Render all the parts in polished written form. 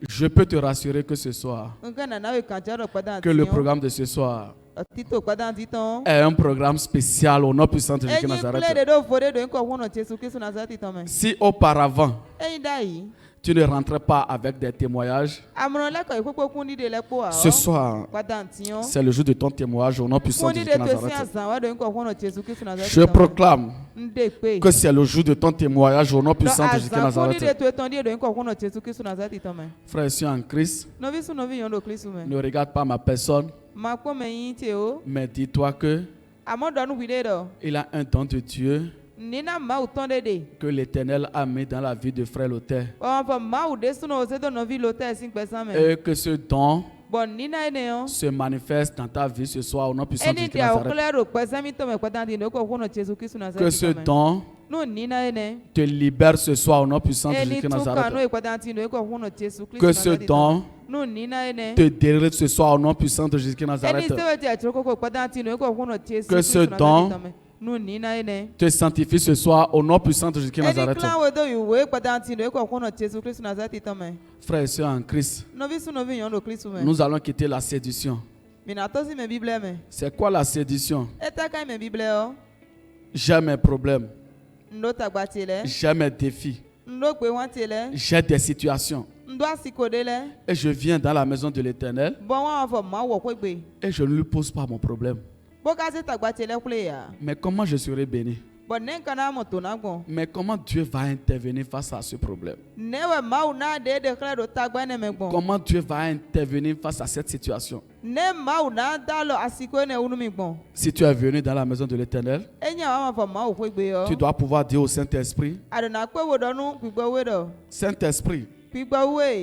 Je peux te rassurer que ce soir, que le programme de ce soir est un programme spécial au nom puissant de Jésus de Nazareth. Si auparavant, tu ne rentrais pas avec des témoignages, ce soir, c'est le jour de ton témoignage au nom puissant de Jésus de Nazareth. Je proclame que c'est le jour de ton témoignage au nom puissant de Jésus de Nazareth. Frères et sœurs en Christ, ne regarde pas ma personne, mais dis-toi que il a un don de Dieu que l'Éternel a mis dans la vie de frère Lothaire. Et que ce don se manifeste dans ta vie ce soir au nom puissant de Jésus de Nazareth. Que ce don te libère ce soir au nom puissant de Jésus de Nazareth. Que ce don te délivre ce soir au nom puissant de Jésus de Nazareth. Que ce don te sanctifie ce soir au nom puissant de Jésus de Nazareth. Frères et sœurs en Christ, nous allons quitter la séduction. C'est quoi la séduction? J'ai mes problèmes. J'ai mes défis. J'ai des situations. Et je viens dans la maison de l'Éternel et je ne lui pose pas mon problème. Mais comment je serai béni? Mais comment Dieu va intervenir face à ce problème? Comment Dieu va intervenir face à cette situation? Si tu es venu dans la maison de l'Éternel, tu dois pouvoir dire au Saint-Esprit, Saint-Esprit,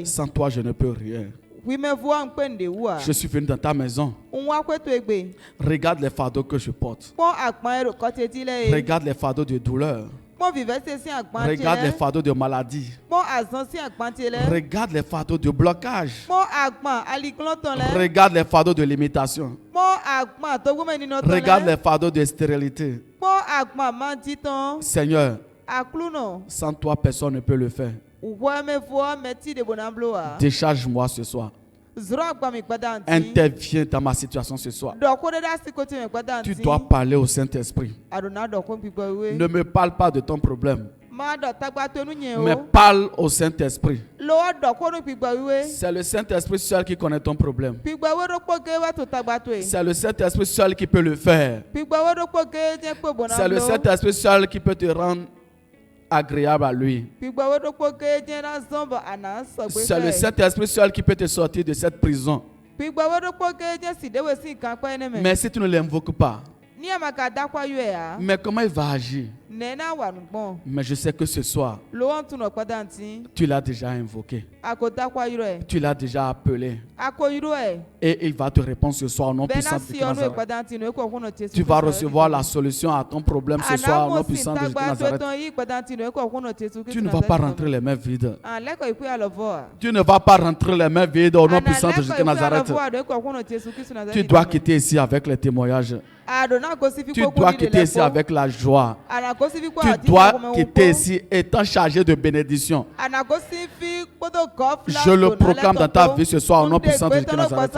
sans toi je ne peux rien. Je suis venu dans ta maison. Regarde les fardeaux que je porte. Regarde les fardeaux de douleur. Regarde les fardeaux de maladie. Regarde les fardeaux de blocage. Regarde les fardeaux de limitation. Regarde les fardeaux de stérilité. Seigneur, sans toi personne ne peut le faire. Décharge-moi ce soir. Interviens dans ma situation ce soir. Tu dois parler au Saint-Esprit. Ne me parle pas de ton problème, mais parle au Saint-Esprit. C'est le Saint-Esprit seul qui connaît ton problème. C'est le Saint-Esprit seul qui peut le faire. C'est le Saint-Esprit seul qui peut te rendre agréable à lui. C'est le Saint-Esprit seul qui peut te sortir de cette prison. Mais si tu ne l'invoques pas, mais comment il va agir? Mais je sais que ce soir, tu l'as déjà invoqué. Tu l'as déjà appelé. Et il va te répondre ce soir au nom puissant de Nazareth. Tu vas recevoir la solution à ton problème ce soir au nom puissant de Nazareth. Tu ne vas pas rentrer les mains vides. Tu ne vas pas rentrer les mains vides au nom puissant de Nazareth. Tu dois quitter ici avec les témoignages. Tu dois quitter ici avec la joie. Tu dois quitter ici étant chargé de bénédiction. Je le proclame dans ta vie ce soir au nom puissant de Nazareth.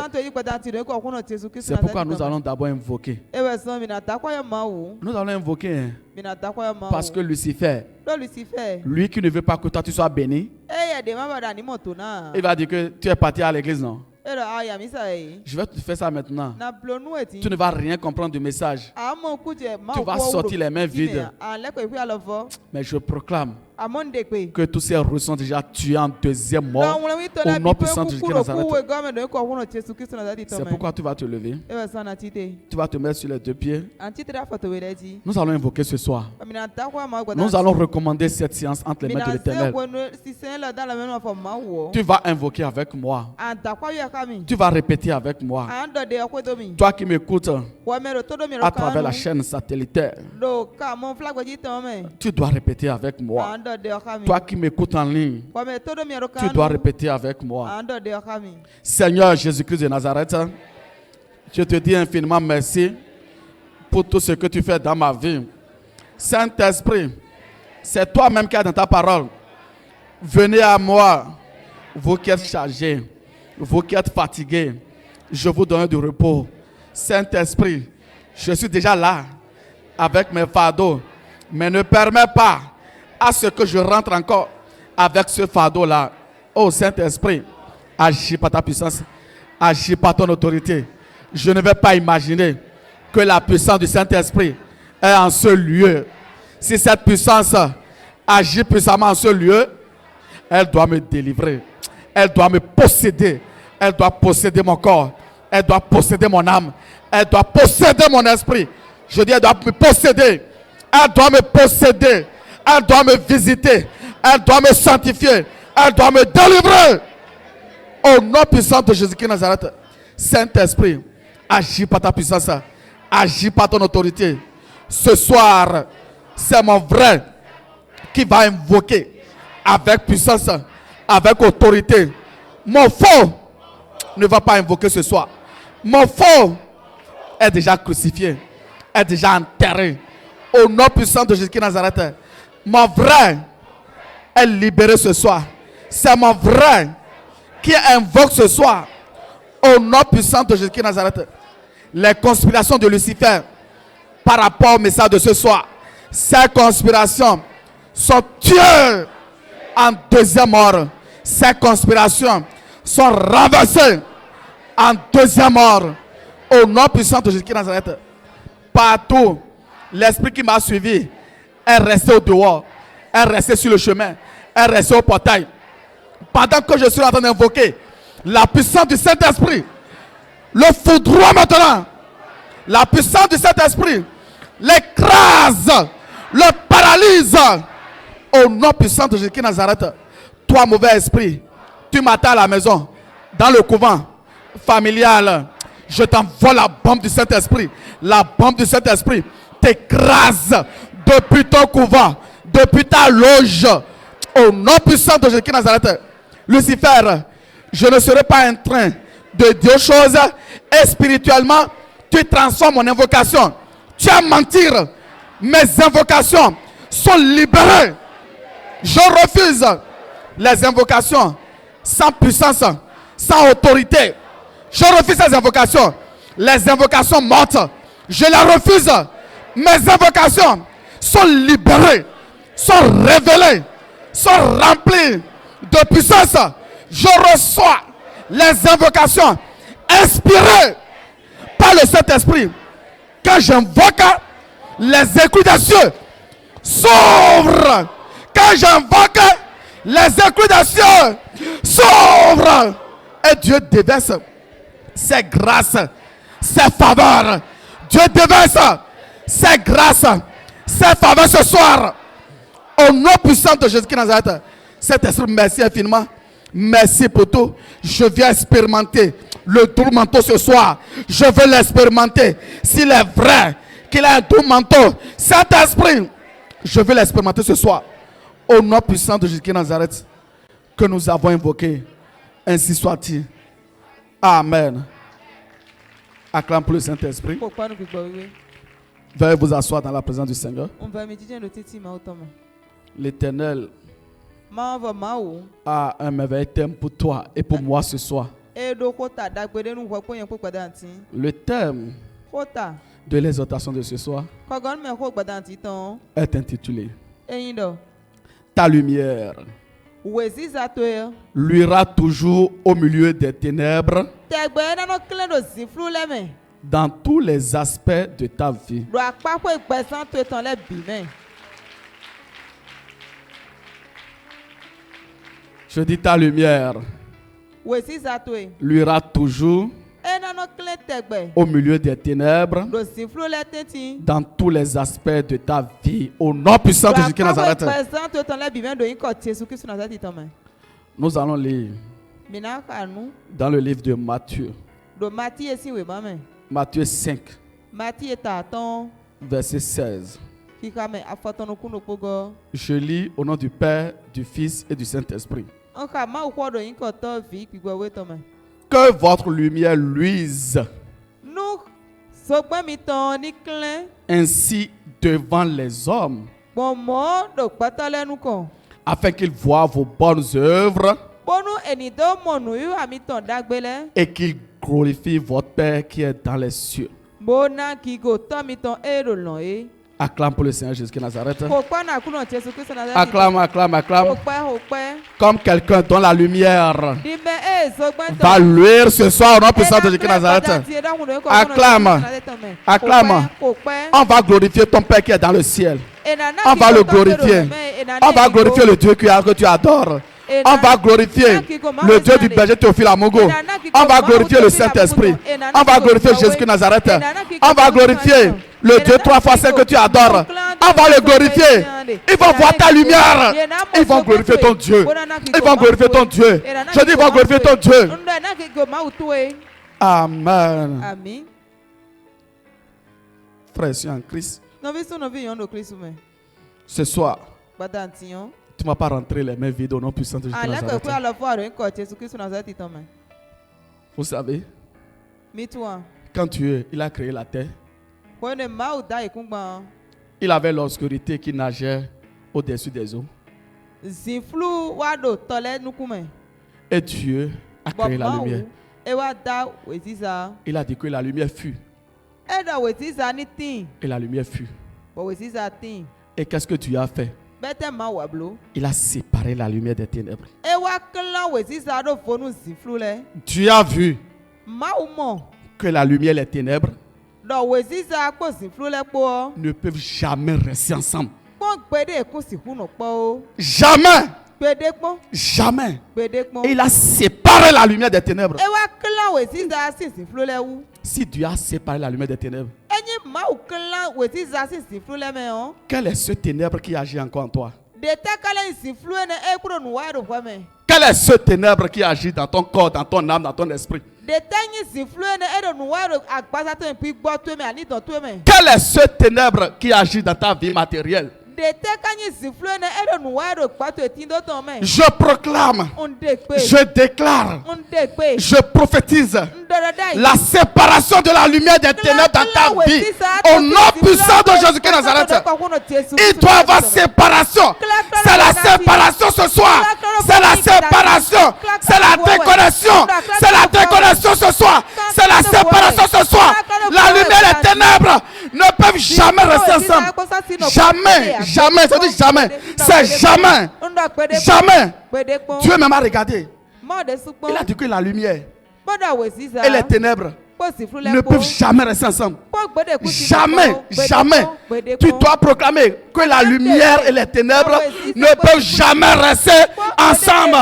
C'est pourquoi nous allons d'abord invoquer. Nous allons invoquer. Parce que Lucifer, lui qui ne veut pas que toi tu sois béni, il va dire que tu es parti à l'église, non? Je vais te faire ça maintenant. Tu ne vas rien comprendre du message. Tu vas sortir les mains vides. Mais je proclame que tous ces roues sont déjà tués en deuxième mort au nom puissant de Jésus de Nazareth. C'est pourquoi tu vas te lever. Tu vas te mettre sur les deux pieds. Nous allons invoquer ce soir. Nous allons recommander cette séance entre les mains de l'Éternel. Tu vas invoquer avec moi. Tu vas répéter avec moi. Toi qui m'écoutes à travers la chaîne satellitaire, tu dois répéter avec moi. Toi qui m'écoutes en ligne, tu dois répéter avec moi. Seigneur Jésus-Christ de Nazareth, je te dis infiniment merci pour tout ce que tu fais dans ma vie. Saint-Esprit, c'est toi-même qui as dans ta parole. Venez à moi. Vous qui êtes chargés, vous qui êtes fatigués, je vous donne du repos. Saint-Esprit, je suis déjà là avec mes fardeaux, mais ne permets pas à ce que je rentre encore avec ce fardeau-là. Oh Saint-Esprit, agis par ta puissance, agis par ton autorité. Je ne vais pas imaginer que la puissance du Saint-Esprit est en ce lieu. Si cette puissance agit puissamment en ce lieu, elle doit me délivrer. Elle doit me posséder. Elle doit posséder mon corps. Elle doit posséder mon âme. Elle doit posséder mon esprit. Je dis, elle doit me posséder. Elle doit me posséder. Elle doit me visiter. Elle doit me sanctifier. Elle doit me délivrer. Au nom puissant de Jésus-Christ Nazareth. Saint-Esprit, agis par ta puissance. Agis par ton autorité. Ce soir, c'est mon vrai qui va invoquer avec puissance, avec autorité. Mon faux ne va pas invoquer ce soir. Mon faux est déjà crucifié, est déjà enterré. Au nom puissant de Jésus-Christ Nazareth, mon vrai est libéré ce soir. C'est mon vrai qui invoque ce soir. Au nom puissant de Jésus-Christ Nazareth, les conspirations de Lucifer par rapport au message de ce soir, ces conspirations sont tuées en deuxième ordre. Ces conspirations sont renversées en deuxième ordre. Au nom puissant de Jésus-Christ Nazareth, partout, l'esprit qui m'a suivi est resté au dehors, est resté sur le chemin, est resté au portail. Pendant que je suis en train d'invoquer la puissance du Saint-Esprit, le foudroie maintenant, la puissance du Saint-Esprit l'écrase, le paralyse. Au nom puissant de Jésus-Christ Nazareth, toi mauvais esprit, tu m'attends à la maison, dans le couvent familial, je t'envoie la bombe du Saint-Esprit. La bombe du Saint-Esprit t'écrase depuis ton couvent, depuis ta loge. Au nom puissant de Jésus-Christ Nazareth, Lucifer, je ne serai pas en train de dire choses et spirituellement, tu transformes mon invocation. Tu as mentir. Mes invocations sont libérées. Je refuse les invocations sans puissance, sans autorité. Je refuse ces invocations. Les invocations mortes, je les refuse. Mes invocations sont libérées, sont révélées, sont remplies de puissance. Je reçois les invocations inspirées par le Saint-Esprit. Quand j'invoque, les éclats des cieux s'ouvrent. Quand j'invoque, les éclats des cieux s'ouvrent. Et Dieu déverse ses grâces, ses faveurs. Dieu déverse ses grâces, ses faveurs ce soir. Au nom puissant de Jésus-Christ Nazareth, cet esprit, merci infiniment. Merci pour tout. Je viens expérimenter le doux manteau ce soir. Je veux l'expérimenter. S'il est vrai qu'il a un doux manteau, cet esprit, je veux l'expérimenter ce soir. Au nom puissant de Jésus-Christ Nazareth, que nous avons invoqué. Ainsi soit-il. Amen. Acclame pour le Saint-Esprit. Veuillez vous asseoir dans la présence du Seigneur. L'Éternel a un merveilleux thème pour toi et pour moi ce soir. Le thème de l'exhortation de ce soir est intitulé Ta lumière luira toujours au milieu des ténèbres dans tous les aspects de ta vie. Je dis ta lumière luira toujours au milieu des ténèbres dans tous les aspects de ta vie. Au nom puissant de Jésus-Christ Nazareth. Nous allons lire dans le livre de Matthieu. Matthieu 5, verset 16. Je lis au nom du Père, du Fils et du Saint-Esprit. Que votre lumière luise ainsi devant les hommes, afin qu'ils voient vos bonnes œuvres Et qu'il glorifie votre Père qui est dans les cieux. Acclame pour le Seigneur Jésus de Nazareth. Acclame, acclame, acclame. Comme quelqu'un dont la lumière va luire ce soir au nom puissant de Jésus de Nazareth. Acclame, acclame. On va glorifier ton Père qui est dans le ciel. On va le glorifier. On va glorifier le Dieu que tu adores. On va glorifier le Dieu du berger Théophile Amogo. On va glorifier le Saint-Esprit. On va glorifier Jésus de Nazareth. On va glorifier le Dieu 3 fois 5 que tu adores. On va le glorifier. Ils vont voir ta lumière. Ils vont glorifier ton Dieu. Ils vont glorifier ton Dieu. Je dis, ils vont glorifier ton Dieu. Amen. Frère, je suis en Christ. Ce soir, tu ne vas pas rentrer les mains vides au nom puissant de Jésus. Vous savez, quand Dieu il a créé la terre, il avait l'obscurité qui nageait au-dessus des eaux. Et Dieu a créé la lumière. Il a dit que la lumière fut. Et la lumière fut. Et qu'est-ce que Dieu a fait? Il a séparé la lumière des ténèbres. Tu as vu que la lumière et les ténèbres ne peuvent jamais rester ensemble. Jamais. Jamais. Et il a séparé la lumière des ténèbres. Si Dieu a séparé la lumière des ténèbres, quel est ce ténèbre qui agit encore en toi? Quel est ce ténèbre qui agit dans ton corps, dans ton âme, dans ton esprit? Quel est ce ténèbre qui agit dans ta vie matérielle? Je proclame, je déclare, je prophétise la séparation de la lumière des ténèbres dans ta vie. Au nom puissant de Jésus-Christ de Nazareth, il doit y avoir séparation. C'est la séparation ce soir. C'est la séparation. C'est la déconnexion. C'est la déconnexion ce soir. C'est la séparation ce soir. La lumière et les ténèbres ne peuvent jamais rester ensemble. Jamais. Jamais, je dis jamais. C'est jamais. Jamais. Dieu même a regardé. Il a dit que la lumière et les ténèbres ne peuvent jamais rester ensemble. Jamais, jamais. Tu dois proclamer que la lumière et les ténèbres ne peuvent jamais rester ensemble.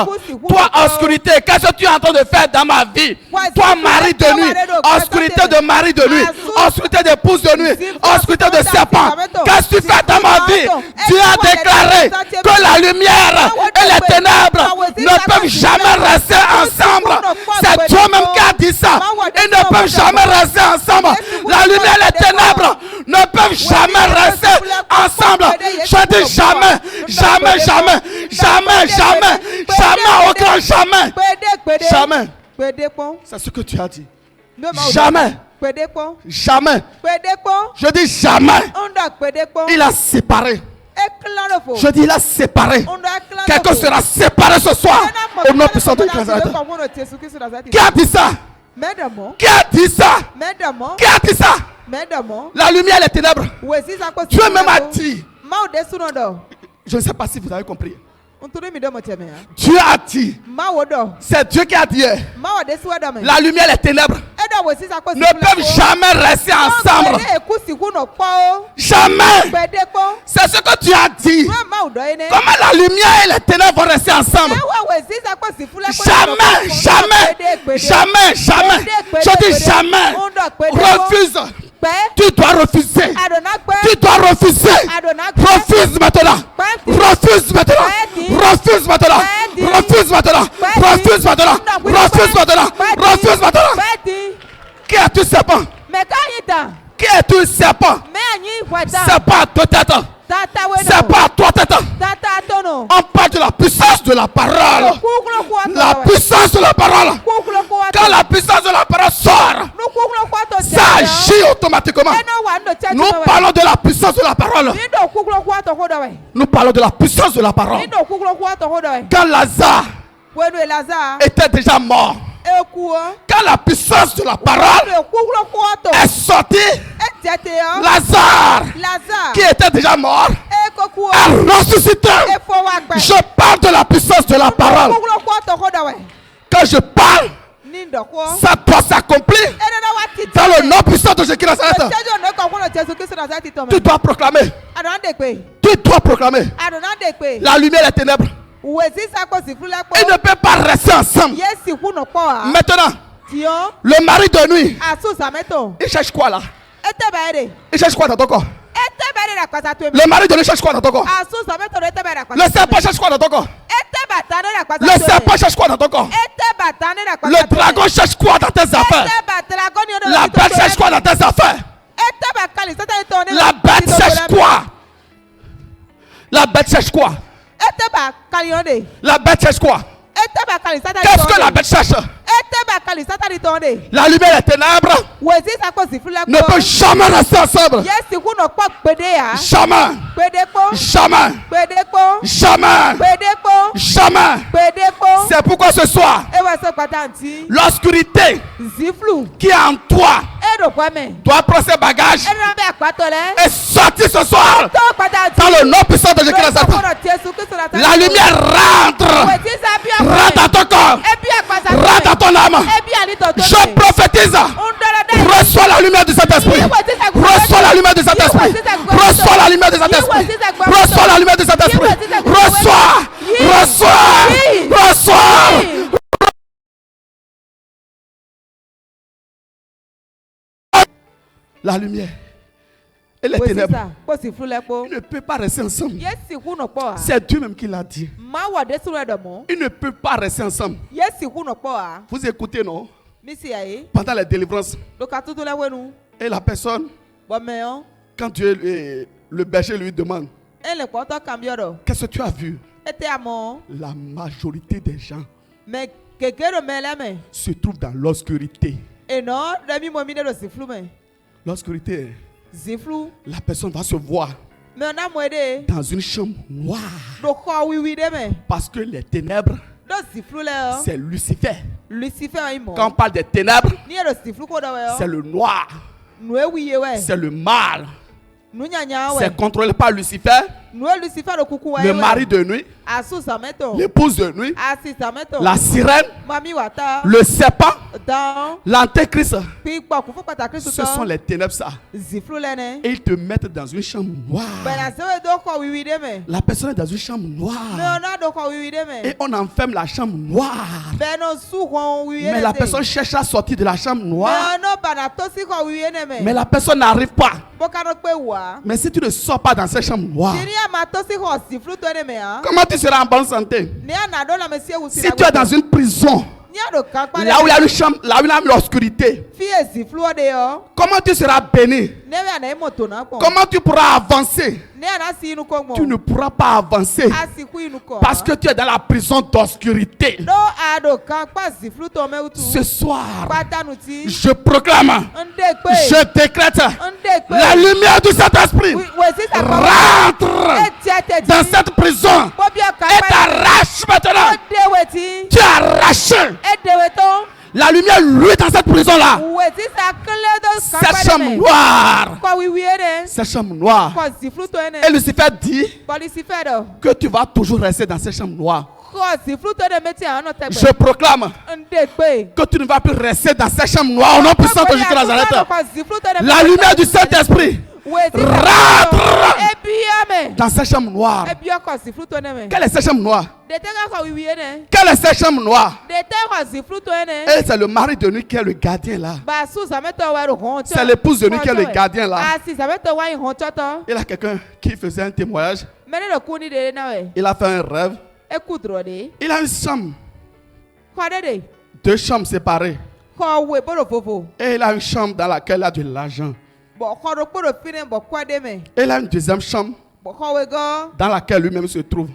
Toi, obscurité, qu'est-ce que tu es en train de faire dans ma vie? Toi, mari de nuit, obscurité de mari de nuit, obscurité d'épouse de nuit, obscurité de serpent. Qu'est-ce que tu fais dans ma vie? Dieu a déclaré que la lumière et les ténèbres ne peuvent jamais rester ensemble. C'est Dieu même qui a dit ça. Ils ne peuvent jamais rester ensemble. La lumière et les ténèbres ne peuvent jamais rester ensemble. Je dis jamais, jamais, jamais, jamais, jamais, jamais, au grand jamais. Jamais. C'est ce que tu as dit. Jamais. Jamais. Je dis jamais. Il a séparé. Je dis il a séparé. Quelqu'un sera séparé ce soir. Au nom puissant de Christ. Qui a dit ça? Qui a dit ça? Qui a dit ça? La lumière et les ténèbres. Dieu même a dit. Je ne sais pas si vous avez compris. Dieu a dit. C'est Dieu qui a dit. La lumière et les ténèbres ne peuvent jamais rester ensemble. Jamais. C'est ce que tu as dit. Comment la lumière et les ténèbres vont rester ensemble? Jamais, jamais, jamais, jamais. Je dis jamais. Refuse. Tu dois refuser. Tu dois refuser. Refuse maintenant. Refuse maintenant. Refuse maintenant. Refuse maintenant. Refuse maintenant. Refuse maintenant. Refuse maintenant. Qui es-tu, serpent? Qui es-tu, serpent? Serpent à deux têtes. Serpent à trois têtes. On parle de la puissance de la parole. La puissance de la parole. Quand la puissance de la parole sort, ça agit automatiquement. Nous parlons de la puissance de la parole. Nous parlons de la puissance de la parole. Quand Lazare était déjà mort. Quand la puissance de la parole est sortie, Lazare, qui était déjà mort, est ressuscité. Je parle de la puissance de la parole. Quand je parle, ça doit s'accomplir dans le nom puissant de Jésus-Christ. Tu dois proclamer. Tu dois proclamer. La lumière et les ténèbres. Il ne peut pas rester ensemble. Maintenant, le mari de nuit, il cherche quoi là? Il cherche quoi dans ton corps? Le mari de nuit cherche quoi dans ton corps? Le serpent cherche quoi dans ton corps? Le serpent cherche quoi dans ton corps? Le dragon cherche quoi dans tes affaires? La bête cherche quoi dans tes affaires? La bête cherche quoi? La bête cherche quoi? La bête cherche quoi? Qu'est-ce que la bête cherche? La lumière et les ténèbres ne peuvent jamais rester ensemble. Jamais. Jamais. Jamais. Jamais. C'est pourquoi ce soir, l'obscurité qui est en toi doit prendre ses bagages et sortir ce soir dans le nom puissant de Jésus-Christ. La lumière rentre dans ton corps, rentre dans ton âme. Je prophétise. Reçois la lumière de cet esprit. Reçois la lumière de cet esprit. Reçois la lumière de cet esprit. Reçois la lumière de cet esprit. Reçois. La lumière et les ténèbres, ils ne peuvent pas rester ensemble. C'est Dieu même qui l'a dit. Ils ne peuvent pas rester ensemble. Vous écoutez, non? Pendant les délivrances. Et la personne, quand Dieu, le berger lui demande, qu'est-ce que tu as vu? La majorité des gens se trouvent dans l'obscurité. L'obscurité, la personne va se voir dans une chambre noire. Parce que les ténèbres, c'est Lucifer. Quand on parle des ténèbres, c'est le noir. C'est le mal. C'est contrôlé par Lucifer, le mari de nuit, l'épouse de nuit, la sirène, le serpent, l'antéchrist. Ce sont les ténèbres, ça. Et ils te mettent dans une chambre noire. La personne est dans une chambre noire. Et on enferme la chambre noire. Mais la personne cherche à sortir de la chambre noire. Mais la personne n'arrive pas. Mais si tu ne sors pas dans cette chambre noire, comment tu seras en bonne santé? Si tu es dans une prison, là où il y a une chambre, là où il y a l'obscurité, comment tu seras béni? Comment tu pourras avancer? Tu ne pourras pas avancer parce que tu es dans la prison d'obscurité. Ce soir, je proclame, je décrète la lumière du Saint-Esprit rentre dans cette prison et t'arrache maintenant. Tu es arraché. La lumière lui dans cette prison là. Cette chambre noire. Cette chambre noire. Et Lucifer dit que tu vas toujours rester dans cette chambre noire. Je proclame que tu ne vas plus rester dans cette chambre noire au nom puissant de Jésus de Nazareth. La lumière du Saint-Esprit rentre dans cette chambre noire. Quelle est cette chambre noire? Quelle est cette chambre noire? Et c'est le mari de nuit qui est le gardien là. C'est l'épouse de nuit qui est le gardien là. Il y a quelqu'un qui faisait un témoignage. Il a fait un rêve. Il a une chambre. Deux chambres séparées. Et il a une chambre dans laquelle il a de l'argent. Et il a une deuxième chambre dans laquelle lui-même se trouve.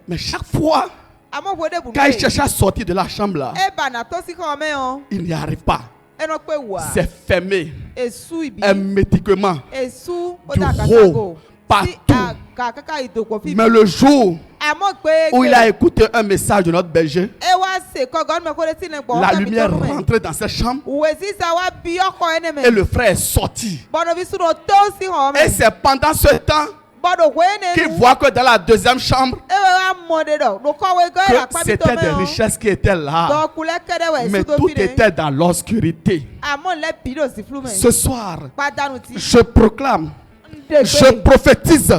Mais chaque fois, quand il cherche à sortir de la chambre là, il n'y arrive pas. C'est fermé. Hermétiquement. Du haut, partout. Mais le jour où il a écouté un message de notre berger. La lumière rentrait dans cette chambre et le frère est sorti. Et c'est pendant ce temps qu'il voit que dans la deuxième chambre, que c'était des richesses qui étaient là, mais tout était dans l'obscurité. Ce soir, je proclame, je prophétise,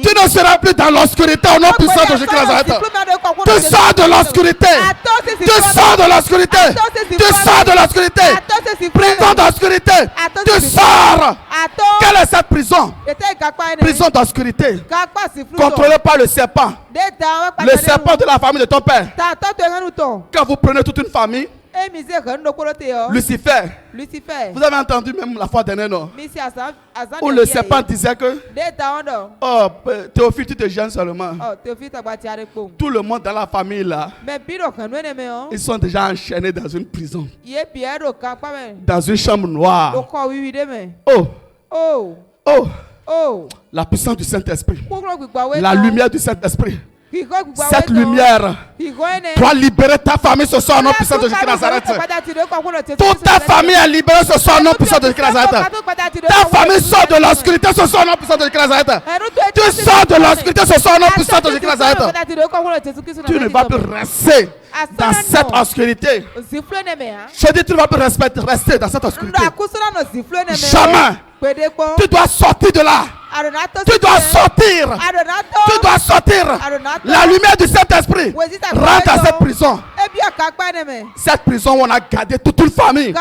tu ne seras plus dans l'obscurité au nom puissant de Jésus Nazareth. Tu sors de l'obscurité. Tu sors de l'obscurité. Tu sors de l'obscurité. Prison d'obscurité. Tu sors. Quelle est cette prison? Prison d'obscurité. Contrôlée par le serpent. Le serpent de la famille de ton père. Quand vous prenez toute une famille, Lucifer. Vous avez entendu même la fois dernière, non? Où le serpent disait que oh, Théophile, tu te gênes seulement. Tout le monde dans la famille là, ils sont déjà enchaînés dans une prison, dans une chambre noire. Oh, oh, oh, la puissance du Saint-Esprit, la lumière du Saint-Esprit. Cette lumière doit libérer ta famille ce soir au nom puissant de Jésus Nazareth. Toute ta famille est libérée ce soir au nom puissant de Jésus Nazareth. Ta famille sort de l'obscurité ce soir au nom puissant de Jésus Nazareth. Tu sors de l'obscurité ce soir au nom puissant de Jésus Nazareth. Tu ne vas plus rester dans cette obscurité. Je dis tu ne vas plus rester dans cette obscurité. Jamais. Tu dois sortir de là. Tu dois sortir. Tu dois sortir. La lumière du Saint-Esprit rentre à cette prison. Cette prison où on a gardé toute une famille,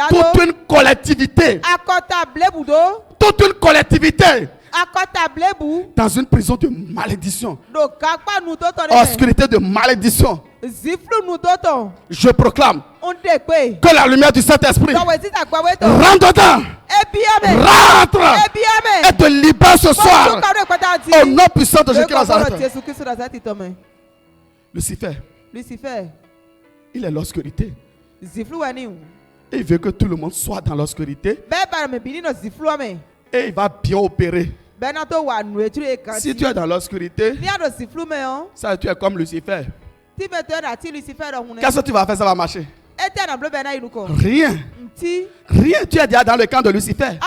toute une collectivité, toute une collectivité dans une prison de malédiction, obscurité de malédiction. Je proclame que la lumière du Saint-Esprit rentre dedans, rentre et te libère ce soir au nom puissant de Jésus Nazareth. Lucifer, il est l'obscurité. Et il veut que tout le monde soit dans l'obscurité. Et il va bien opérer. Si tu es dans l'obscurité, ça tu es comme Lucifer. Qu'est-ce que tu vas faire? Ça va marcher. Rien. Rien. Tu es déjà dans le camp de Lucifer.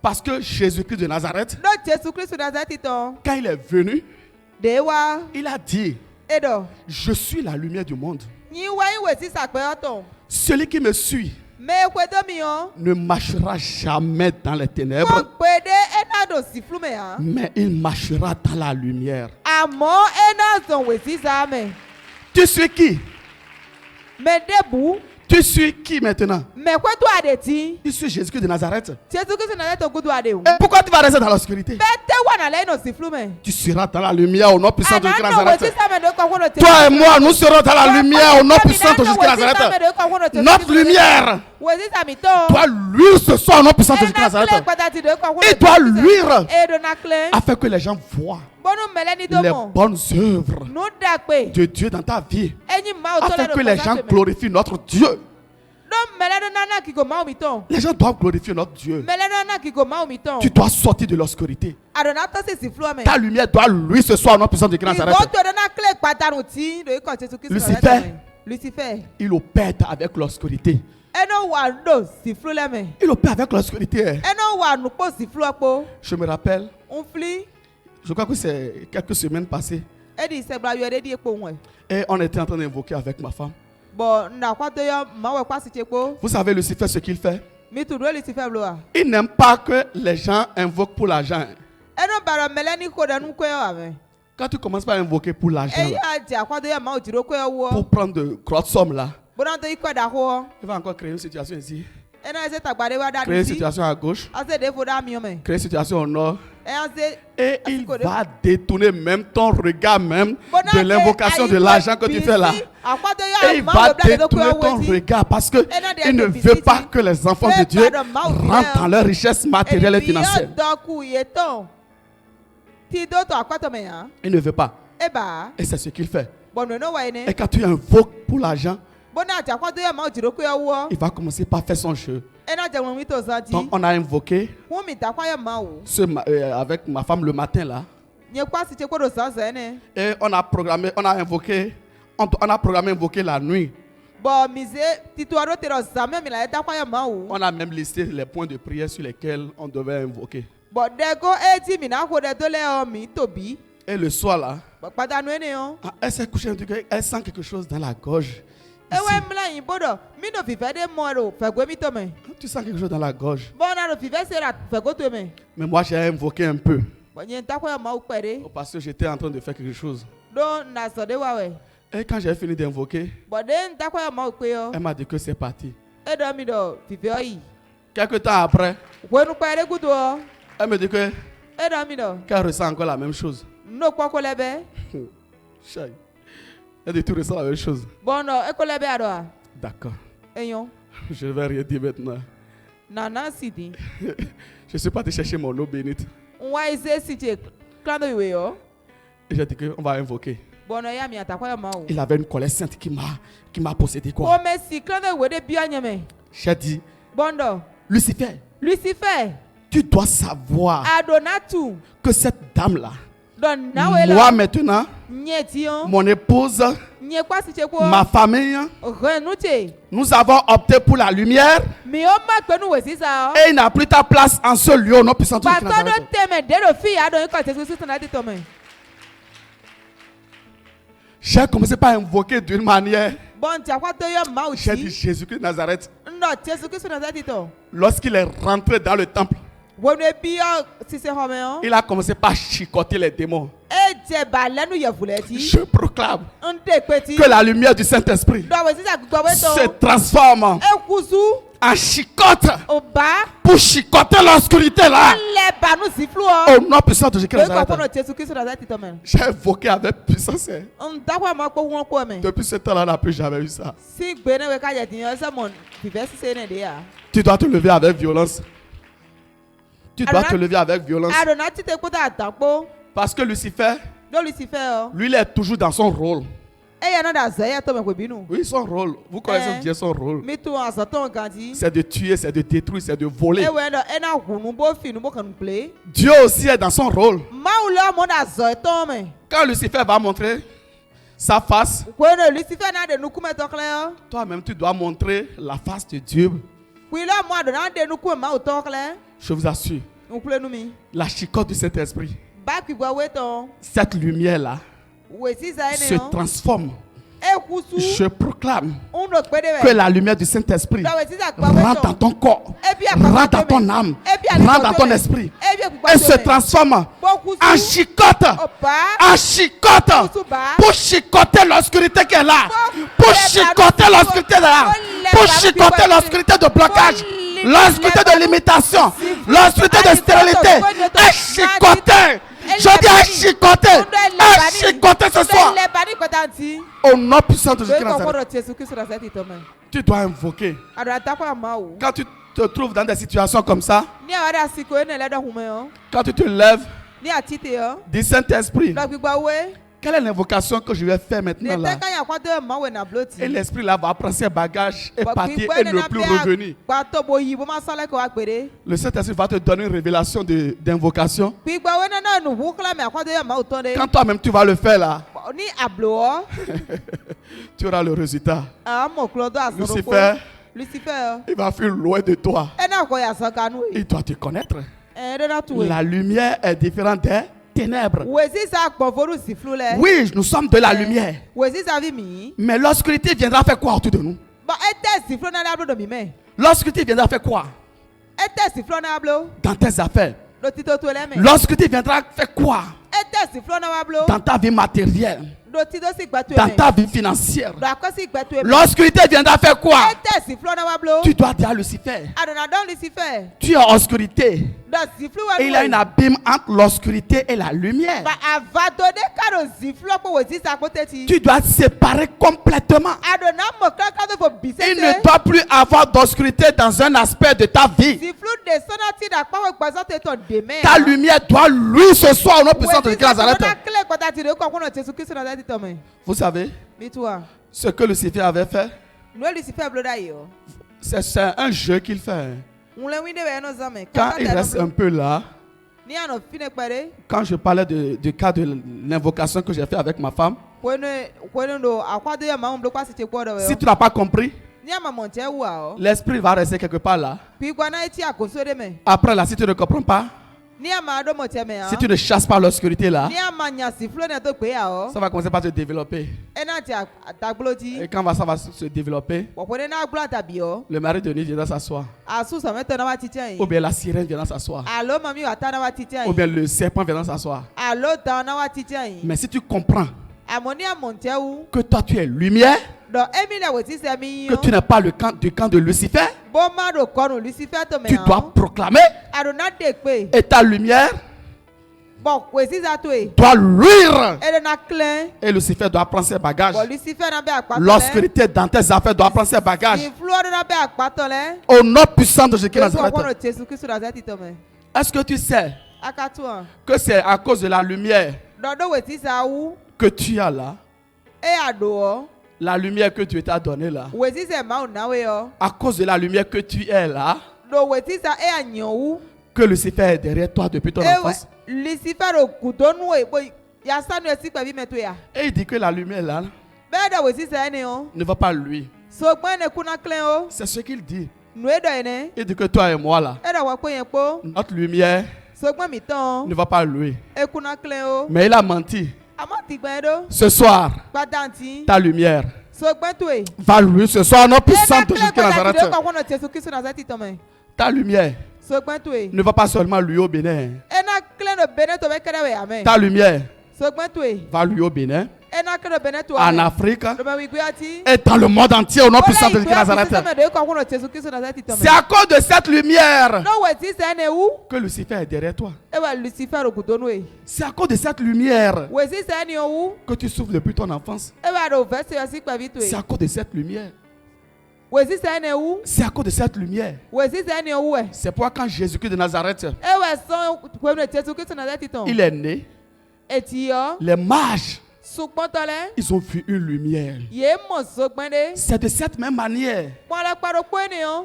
Parce que Jésus-Christ de Nazareth, quand il est venu, il a dit, je suis la lumière du monde. Celui qui me suit ne marchera jamais dans les ténèbres, mais il marchera dans la lumière. Tu suis qui? Tu suis qui maintenant? Tu suis Jésus-Christ de Nazareth. Et pourquoi tu vas rester dans l'obscurité? Tu seras dans la lumière au nom puissant de Jésus Nazareth. Toi et moi, nous serons dans la lumière au nom puissant de Jésus Nazareth. Notre lumière doit luire ce soir au nom puissant de Jésus Nazareth. Il doit luire afin que les gens voient les bonnes œuvres de Dieu dans ta vie, afin que les gens glorifient notre Dieu. Les gens doivent glorifier notre Dieu. Tu dois sortir de l'obscurité. Ta lumière doit luire ce soir au nom puissant de Jésus Nazareth. Lucifer, il opère avec l'obscurité. Il opère avec l'obscurité. Je me rappelle, je crois que c'est quelques semaines passées, et on était en train d'invoquer avec ma femme. Vous savez Lucifer ce qu'il fait? Il n'aime pas que les gens invoquent pour l'argent. Quand tu commences par invoquer pour l'argent, pour prendre de grosses sommes là, il va encore créer une situation ici, créer une situation à gauche, créer une situation au nord. Et il va détourner même ton regard même de l'invocation de l'argent que tu fais là. Et il va détourner ton regard parce que il ne veut pas que les enfants de Dieu rentrent dans leur richesse matérielle et financière. Il ne veut pas. Et c'est ce qu'il fait. Et quand tu invoques pour l'argent, Il va commencer par faire son jeu. Donc on a invoqué avec ma femme le matin là. Et on a invoqué la nuit. On a même listé les points de prière sur lesquels on devait invoquer. Et le soir là, elle s'est couchée, elle sent quelque chose dans la gorge. Tu sens quelque chose dans la gorge. Mais moi j'ai invoqué un peu. Parce que j'étais en train de faire quelque chose. Et quand j'ai fini d'invoquer, elle m'a dit que c'est parti. Quelques temps après, elle me dit qu'elle ressent encore la même chose. Elle dit que tu ressens la même chose. D'accord. Je ne vais rien dire maintenant. Je suis parti chercher mon eau bénite. Et j'ai dit qu'on va invoquer. Il avait une colère sainte qui m'a possédé quoi. J'ai dit, Lucifer, tu dois savoir que cette dame-là, moi maintenant, mon épouse, ma famille, nous avons opté pour la lumière et il n'a plus ta place en ce lieu, non puissant de Nazareth. J'ai commencé par invoquer d'une manière. J'ai dit Jésus-Christ de Nazareth. Lorsqu'il est rentré dans le temple, il a commencé par chicoter les démons. Je proclame que la lumière du Saint-Esprit se transforme en chicote pour chicoter l'obscurité là. Au nom puissant de Jésus-Christ de Nazareth. J'ai invoqué avec puissance. Depuis ce temps-là, on n'a plus jamais eu ça. Tu dois te lever avec violence. Tu dois te lever avec violence. Parce que Lucifer, lui, il est toujours dans son rôle. Oui, son rôle. Vous connaissez bien son rôle. C'est de tuer, c'est de détruire, c'est de voler. Dieu aussi est dans son rôle. Quand Lucifer va montrer sa face, toi-même tu dois montrer la face de Dieu. Je vous assure, la chicote du Saint-Esprit, cette lumière-là se transforme. Je proclame que la lumière du Saint-Esprit rentre dans ton corps, rentre dans ton âme, rentre dans ton esprit et se transforme en chicote, pour chicoter l'obscurité qui est là, pour chicoter l'obscurité là, pour chicoter l'obscurité de blocage, l'obscurité de limitation, l'obscurité de stérilité, et chicoter. Je dis à chicoter ce soir. Au nom puissant de Jésus-Christ. Tu dois invoquer. Quand tu te trouves dans des situations comme ça, quand tu te lèves, dis Saint-Esprit, quelle est l'invocation que je vais faire maintenant là? Et l'esprit là va prendre ses bagages et partir et ne plus revenir. Le Saint-Esprit va te donner une révélation d'invocation. Quand toi-même tu vas le faire là, tu auras le résultat. Lucifer, il va fuir loin de toi. Il doit te connaître. La lumière est différente des ténèbres. Oui, nous sommes de la lumière. Mais l'obscurité viendra faire quoi autour de nous? L'obscurité viendra faire quoi dans tes affaires? L'obscurité viendra faire quoi dans ta vie matérielle, dans ta vie financière? L'obscurité viendra faire quoi? Tu dois dire à Lucifer, tu es en obscurité. Et il y a un abîme entre l'obscurité et la lumière. Tu dois séparer complètement. Il ne doit plus avoir d'obscurité dans un aspect de ta vie. Ta lumière doit lui ce soir au nom puissant de Nazareth. Vous savez ce que Lucifer avait fait? C'est un jeu qu'il fait. Quand il reste un peu là, quand je parlais du cas de l'invocation que j'ai fait avec ma femme, si tu n'as pas compris, l'esprit va rester quelque part là. Après là, si tu ne comprends pas, si tu ne chasses pas l'obscurité là, ça va commencer par se développer. Et quand ça va se développer, le mari de nuit viendra s'asseoir. Ou bien la sirène viendra s'asseoir. Ou bien le serpent viendra s'asseoir. Mais si tu comprends que toi tu es lumière, que tu n'es pas du camp de Lucifer, tu dois proclamer et ta lumière doit luire. Et Lucifer doit prendre ses bagages. L'obscurité dans tes affaires doit prendre ses bagages. Au nom puissant de Jésus-Christ. Est-ce que tu sais que c'est à cause de la lumière que tu as là, la lumière que Dieu t'a donnée là, à cause de la lumière que tu es là, que Lucifer est derrière toi depuis ton enfance? Et il dit que la lumière là ne va pas lui. C'est ce qu'il dit. Il dit que toi et moi là, notre lumière ne va pas lui. Mais il a menti. Ce soir, ta lumière va lui ce soir, non puissant de Jésus-Christ Nazareth. Ta lumière ne va pas seulement lui au Bénin. Ta lumière va lui au Bénin, en Afrique et dans le monde entier au nom puissant de Jésus-Christ Nazareth. C'est à cause de cette lumière que Lucifer est derrière toi. C'est à cause de cette lumière que tu souffres depuis ton enfance. C'est à cause de cette lumière. C'est à cause de cette lumière. C'est pourquoi quand Jésus-Christ de Nazareth il est né, les mages ils ont vu une lumière. C'est de cette même manière.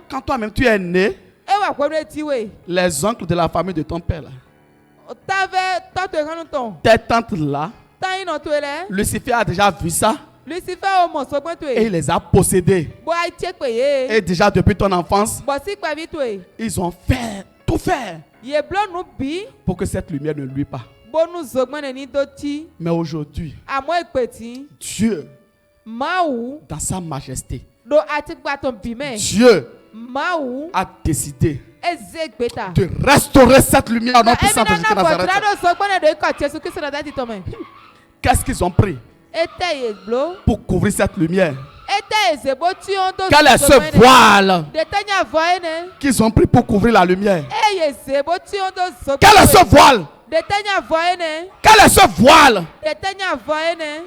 Quand toi-même tu es né, les oncles de la famille de ton père là, tes tantes là, Lucifer a déjà vu ça. Et il les a possédés. Et déjà depuis ton enfance, ils ont fait tout faire pour que cette lumière ne luise pas. Mais aujourd'hui, Dieu, dans sa majesté, Dieu a décidé de restaurer cette lumière au nom puissant de Jésus-Christ Nazareth. Qu'est-ce qu'ils ont pris pour couvrir cette lumière? Quel est ce voile qu'ils ont pris pour couvrir la lumière? Quel est ce voile? Quel est ce voile?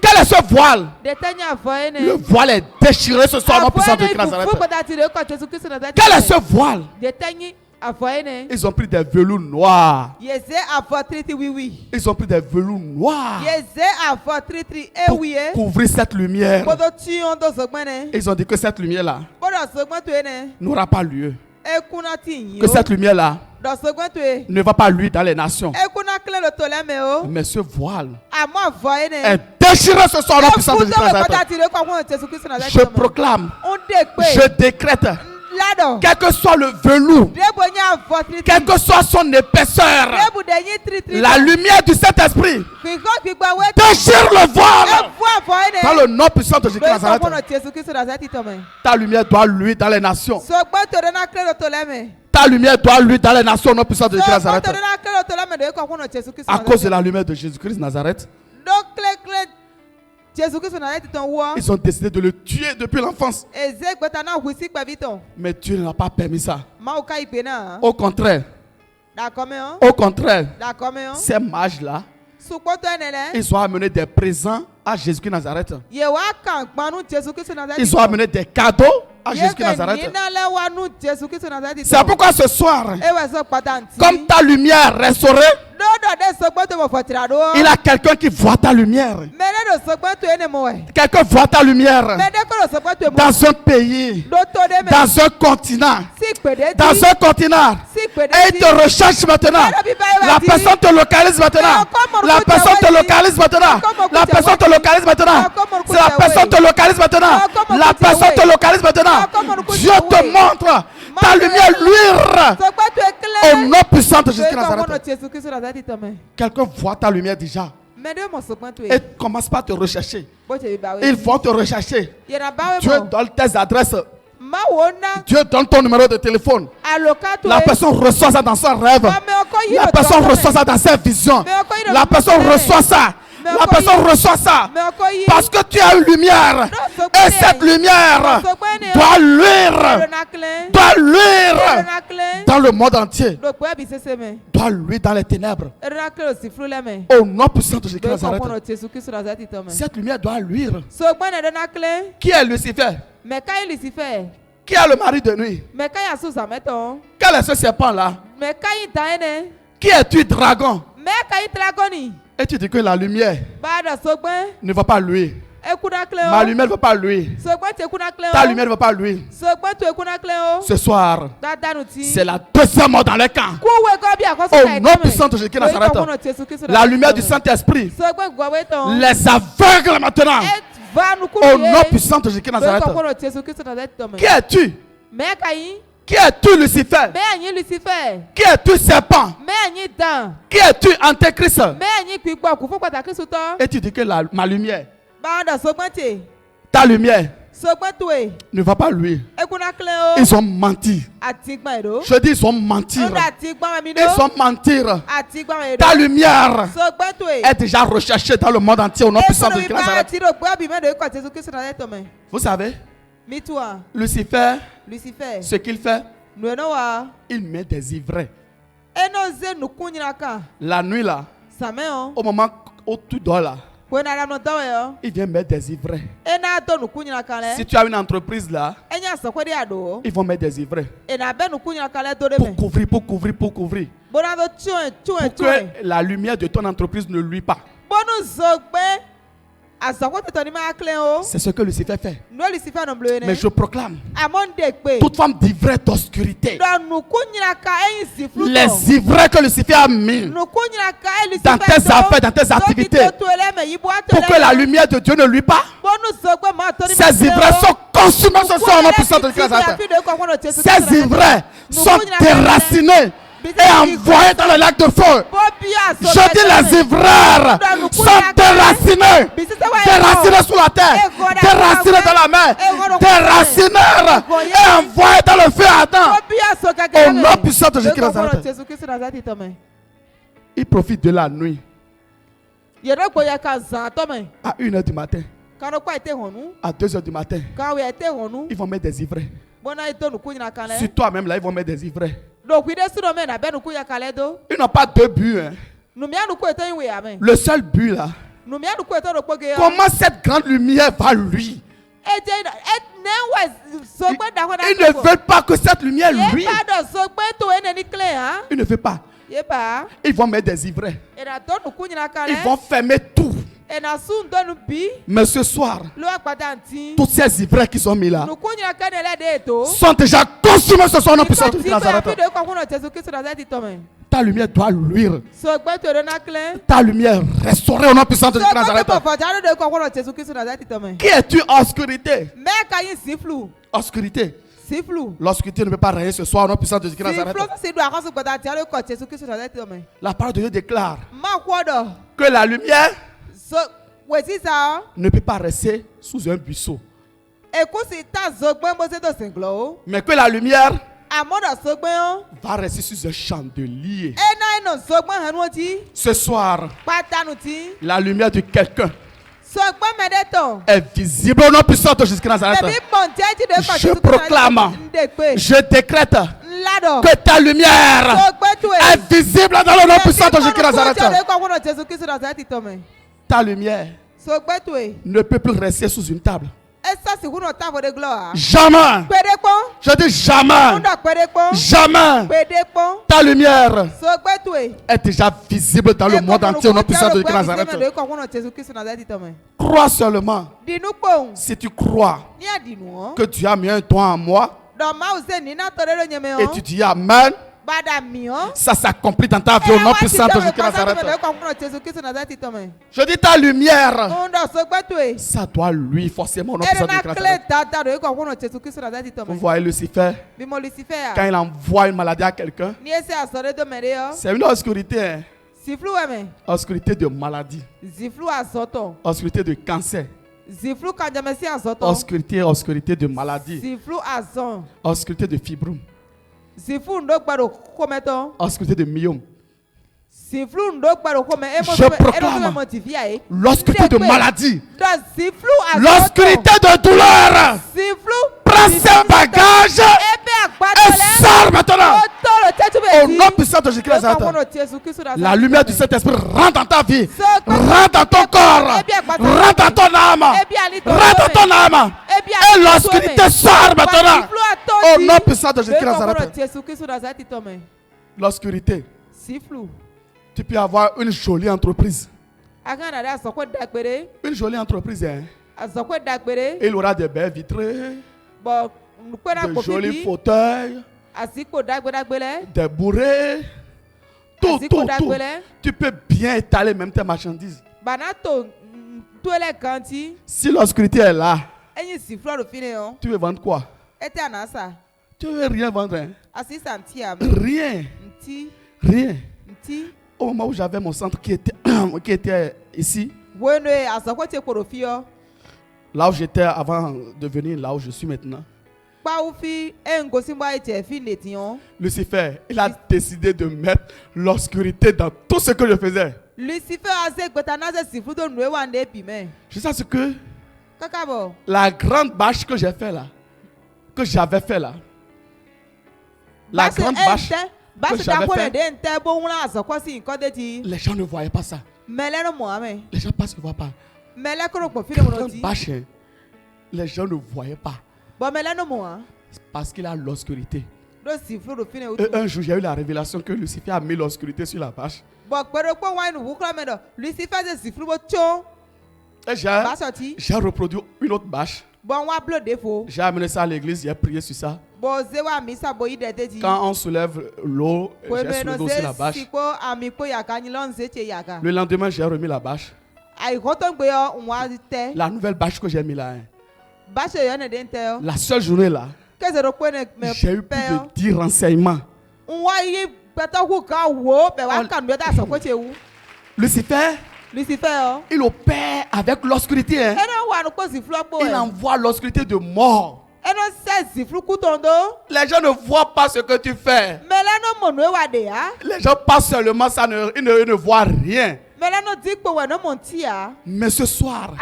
Quel est ce voile? Le voile est déchiré ce soir, non puissant de Nazareth. Quel est ce voile? Ils ont pris des velours noirs. Ils ont pris des velours noirs pour couvrir cette lumière. Ils ont dit que cette lumière-là n'aura pas lieu. Que cette lumière-là ne va pas lui dans les nations. Mais ce voile est déchiré ce soir, non puissant de Nazareth. Je proclame, je décrète, quel que soit le velours, quelle que soit son épaisseur, la lumière du Saint-Esprit déchire le voile dans le nom puissant de Jésus-Christ Nazareth. Ta lumière doit luire dans les nations. Ta lumière doit luire dans les nations au nom puissant de Jésus-Christ Nazareth. À cause de la lumière de Jésus-Christ Nazareth, ils ont décidé de le tuer depuis l'enfance. Mais Dieu n'a pas permis ça. Au contraire, ces mages-là, ils ont amené des présents à Jésus-Christ Nazareth. Ils ont amené des cadeaux à Jésus-Christ Nazareth. C'est pourquoi ce soir, comme ta lumière est restaurée, il y a quelqu'un qui voit ta lumière. Quelqu'un voit ta lumière dans un pays, dans un continent, et il te recherche maintenant. La personne te localise maintenant. La personne te localise maintenant. La personne te localise maintenant. C'est la personne te localise maintenant. La personne te localise maintenant. Dieu te montre ta lumière luire au nom puissant de Jésus Nazareth. Quelqu'un voit ta lumière déjà. Et commence pas à te rechercher. Ils vont te rechercher. Dieu donne tes adresses. Dieu donne ton numéro de téléphone. La personne reçoit ça dans son rêve. La personne reçoit ça dans ses visions. La personne reçoit ça. La personne reçoit ça. Parce que tu as une lumière. Et cette lumière doit luire. Doit luire dans le monde entier. Doit luire dans les ténèbres. Au nom puissant de Jésus Nazareth. Cette lumière doit luire. Qui est Lucifer? Qui est le mari de nuit? Quel est ce serpent là? Qui es-tu, dragon? Et tu dis que la lumière ne va pas luire. Ma lumière ne va pas luire. Ta lumière ne va pas luire. Ce soir, c'est la deuxième mort dans les camps. Au nom puissant de Jésus Nazareth, la lumière du Saint-Esprit les aveugle maintenant. Au nom puissant de Jésus Nazareth. Qui es-tu? Qui es-tu, Lucifer? Qui es-tu, serpent? Qui es-tu, Antéchrist? Et tu dis que ma lumière, ta lumière, ne va pas luire. Ils ont menti. Je dis ils ont menti. Ils ont menti. Ta lumière est déjà recherchée dans le monde entier au nom puissant de Christ. Vous savez, Lucifer, ce qu'il fait, il met des ivraies. La nuit là, au moment où tu dors là, il vient mettre des ivraies. Si tu as une entreprise là, ils vont mettre des ivraies. Pour couvrir. Pour que la lumière de ton entreprise ne luise pas. C'est ce que Lucifer fait. Mais je proclame toute forme d'ivraie d'obscurité. Les ivraies que Lucifer a mis dans tes affaires, dans tes activités, pour que la lumière de Dieu ne luise pas. Ces ivraies sont consumées ce soir au nom puissant de Christ. Ces ivraies sont déracinées et envoyés dans le lac de feu. Je dis les ivraires sont déracinés. Déracinés sous la terre. Déracinés dans la mer. Déracinés et envoyés dans le feu ardent. Au nom puissant de Jésus-Christ. Ils profitent de la nuit. À 1h du matin. À 2h du matin. Ils vont mettre des ivraies. Sur toi-même là, ils vont mettre des ivraies. Ils n'ont pas deux buts. Hein. Le seul but là. Comment cette grande lumière va lui? Ils ne veulent pas que cette lumière lui. Ils ne veulent pas. Ils vont mettre des ivraies. Ils vont fermer tout. Mais ce soir, toutes ces ivraies qui sont mis là sont déjà consumées ce soir. Ta lumière doit luire. Ta lumière restaurée au nom puissant de Nazareth. Qui es-tu, obscurité? Obscurité. L'obscurité ne peut pas régner ce soir au nom puissant de Nazareth. La parole de Dieu déclare que la lumière ne peut pas rester sous un buisson. Mais que la lumière va rester sous un chandelier. Ce soir, la lumière de quelqu'un est visible au nom puissant de Jésus Nazareth. Je proclame, je décrète que ta lumière est visible dans le nom puissant de Jésus Nazareth. Ta lumière ne peut plus rester sous une table. Jamais. Je dis jamais. Jamais. Ta lumière est déjà visible dans le monde entier au nom puissant de Nazareth. Crois seulement. Si tu crois que Dieu a mis un don en moi et tu dis Amen, ça s'accomplit dans ta vie au nom puissant de Nazareth. Je dis ta lumière, ça doit lui forcément au nom puissant de Nazareth. Vous voyez Lucifer, quand il envoie une maladie à quelqu'un, c'est une obscurité. Obscurité de maladie. Obscurité de cancer. Obscurité de maladie. Obscurité de fibrome. Obscurité de myome. Je proclame l'obscurité de maladie, l'obscurité de douleur. Prends ses bagages et sors maintenant. Au nom puissant de Jésus-Christ, la lumière du Saint-Esprit rentre dans ta vie, rentre dans ton corps, rentre dans ton âme, rentre dans ton âme. Et l'obscurité sort maintenant. Au nom puissant de Jésus-Christ. L'obscurité. Tu peux avoir une jolie entreprise. Une jolie entreprise, hein? Il aura des belles vitrées, de jolis fauteuils, des bourrées, tout. Tu peux bien étaler même tes marchandises. Si l'obscurité est là, tu veux vendre quoi? Tu veux rien vendre, hein? Rien. Au moment où j'avais mon centre qui était ici, là où j'étais avant de venir là où je suis maintenant, Lucifer, il a décidé de mettre l'obscurité dans tout ce que je faisais. Je sais ce que la grande bâche que j'ai fait là, que j'avais fait là, la grande bâche que j'avais fait, les gens ne voyaient pas ça. Les gens ne voient pas. La grande bâche, les gens ne voyaient pas. Parce qu'il a l'obscurité. Et un jour, j'ai eu la révélation que Lucifer a mis l'obscurité sur la bâche. Et j'ai reproduit une autre bâche. J'ai amené ça à l'église, j'ai prié sur ça. Quand on soulève l'eau, j'ai soulevé aussi la bâche. Le lendemain, j'ai remis la bâche. La nouvelle bâche que j'ai mis là. La seule journée là, j'ai eu plus de 10 renseignements. Lucifer, il opère avec l'obscurité. Hein? Il envoie l'obscurité de mort. Les gens ne voient pas ce que tu fais. Les gens passent seulement ça, ils ne voient rien. Mais ce soir,